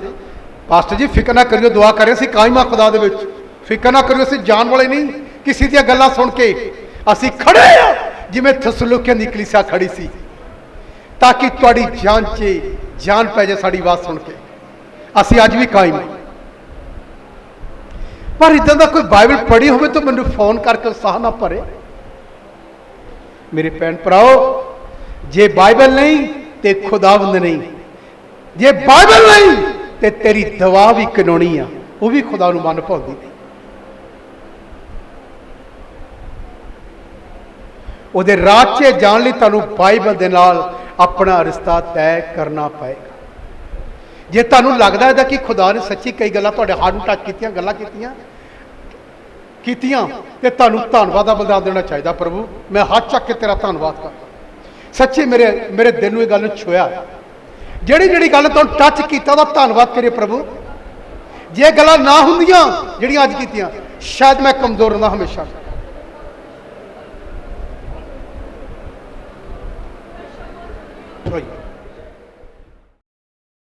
ਪਾਸਟਰ ਜੀ ਫਿਕਰ ਨਾ ਕਰਿਓ, ਦੁਆ ਕਰਿਓ, ਅਸੀਂ ਕਾਇਮਾ ਖੁਦਾ ਦੇ ਵਿੱਚ, ਫਿਕਰ ਨਾ ਕਰਿਓ, ਅਸੀਂ ਜਾਣ ਵਾਲੇ ਨਹੀਂ। ਕਿਸੇ ਦੀਆਂ ਗੱਲਾਂ ਸੁਣ ਕੇ ਅਸੀਂ ਖੜੇ ਆ ਜਿਵੇਂ ਥਸਲੋਕਿਆਂ ਦੀ ਕਲੀਸਿਆ ਖੜੀ ਸੀ, ਤਾਂ ਕਿ ਤੁਹਾਡੀ ਜਾਨ 'ਚ ਜਾਨ ਪੈ ਜਾਏ ਸਾਡੀ ਆਵਾਜ਼ ਸੁਣ ਕੇ। ਅਸੀਂ ਅੱਜ ਵੀ ਕਾਇਮ ਹਾਂ। ਪਰ ਇਦਾਂ ਦਾ ਕੋਈ ਬਾਈਬਲ ਪੜ੍ਹੀ ਹੋਵੇ ਤਾਂ ਮੈਨੂੰ ਫੋਨ ਕਰਕੇ ਉਤਸ਼ਾਹ ਨਾ ਭਰੇ। ਮੇਰੇ ਭੈਣ ਭਰਾਓ, ਜੇ ਬਾਈਬਲ ਨਹੀਂ ਤੇ ਖੁਦਾਵੰਦ ਨਹੀਂ, ਜੇ ਬਾਈਬਲ ਨਹੀਂ ਤੇ ਤੇਰੀ ਦਵਾ ਵੀ ਕਾਨੂੰਨੀ ਆ, ਉਹ ਵੀ ਖੁਦਾ ਨੂੰ ਮਨ ਭਾਉਂਦੀ ਨਹੀਂ। ਉਹਦੇ ਰਾਹ 'ਚ ਜਾਣ ਲਈ ਤੁਹਾਨੂੰ ਬਾਈਬਲ ਦੇ ਨਾਲ ਆਪਣਾ ਰਿਸ਼ਤਾ ਤੈਅ ਕਰਨਾ ਪਏਗਾ। ਜੇ ਤੁਹਾਨੂੰ ਲੱਗਦਾ ਹੈ ਕਿ ਖੁਦਾ ਨੇ ਸੱਚੀ ਕਈ ਗੱਲਾਂ ਤੁਹਾਡੇ ਹਾਰਟ ਨੂੰ ਟੱਚ ਕੀਤੀਆਂ, ਗੱਲਾਂ ਕੀਤੀਆਂ ਤੇ ਤੁਹਾਨੂੰ ਧੰਨਵਾਦ ਦਾ ਬਲਿਦਾਨ ਦੇਣਾ ਚਾਹੀਦਾ। ਪ੍ਰਭੂ ਮੈਂ ਹੱਥ ਚੱਕ ਕੇ ਤੇਰਾ ਧੰਨਵਾਦ ਕਰਦਾ। ਸੱਚੀ ਮੇਰੇ ਦਿਲ ਨੂੰ ਇਹ ਗੱਲ ਛੂਇਆ। ਜਿਹੜੀ ਗੱਲ ਤੁਹਾਨੂੰ ਟੱਚ ਕੀਤਾ ਉਹਦਾ ਧੰਨਵਾਦ ਕਰੀਏ ਪ੍ਰਭੂ। ਜੇ ਗੱਲਾਂ ਨਾ ਹੁੰਦੀਆਂ ਜਿਹੜੀਆਂ ਅੱਜ ਕੀਤੀਆਂ, ਸ਼ਾਇਦ ਮੈਂ ਕਮਜ਼ੋਰ ਹੁੰਦਾ ਹਮੇਸ਼ਾ।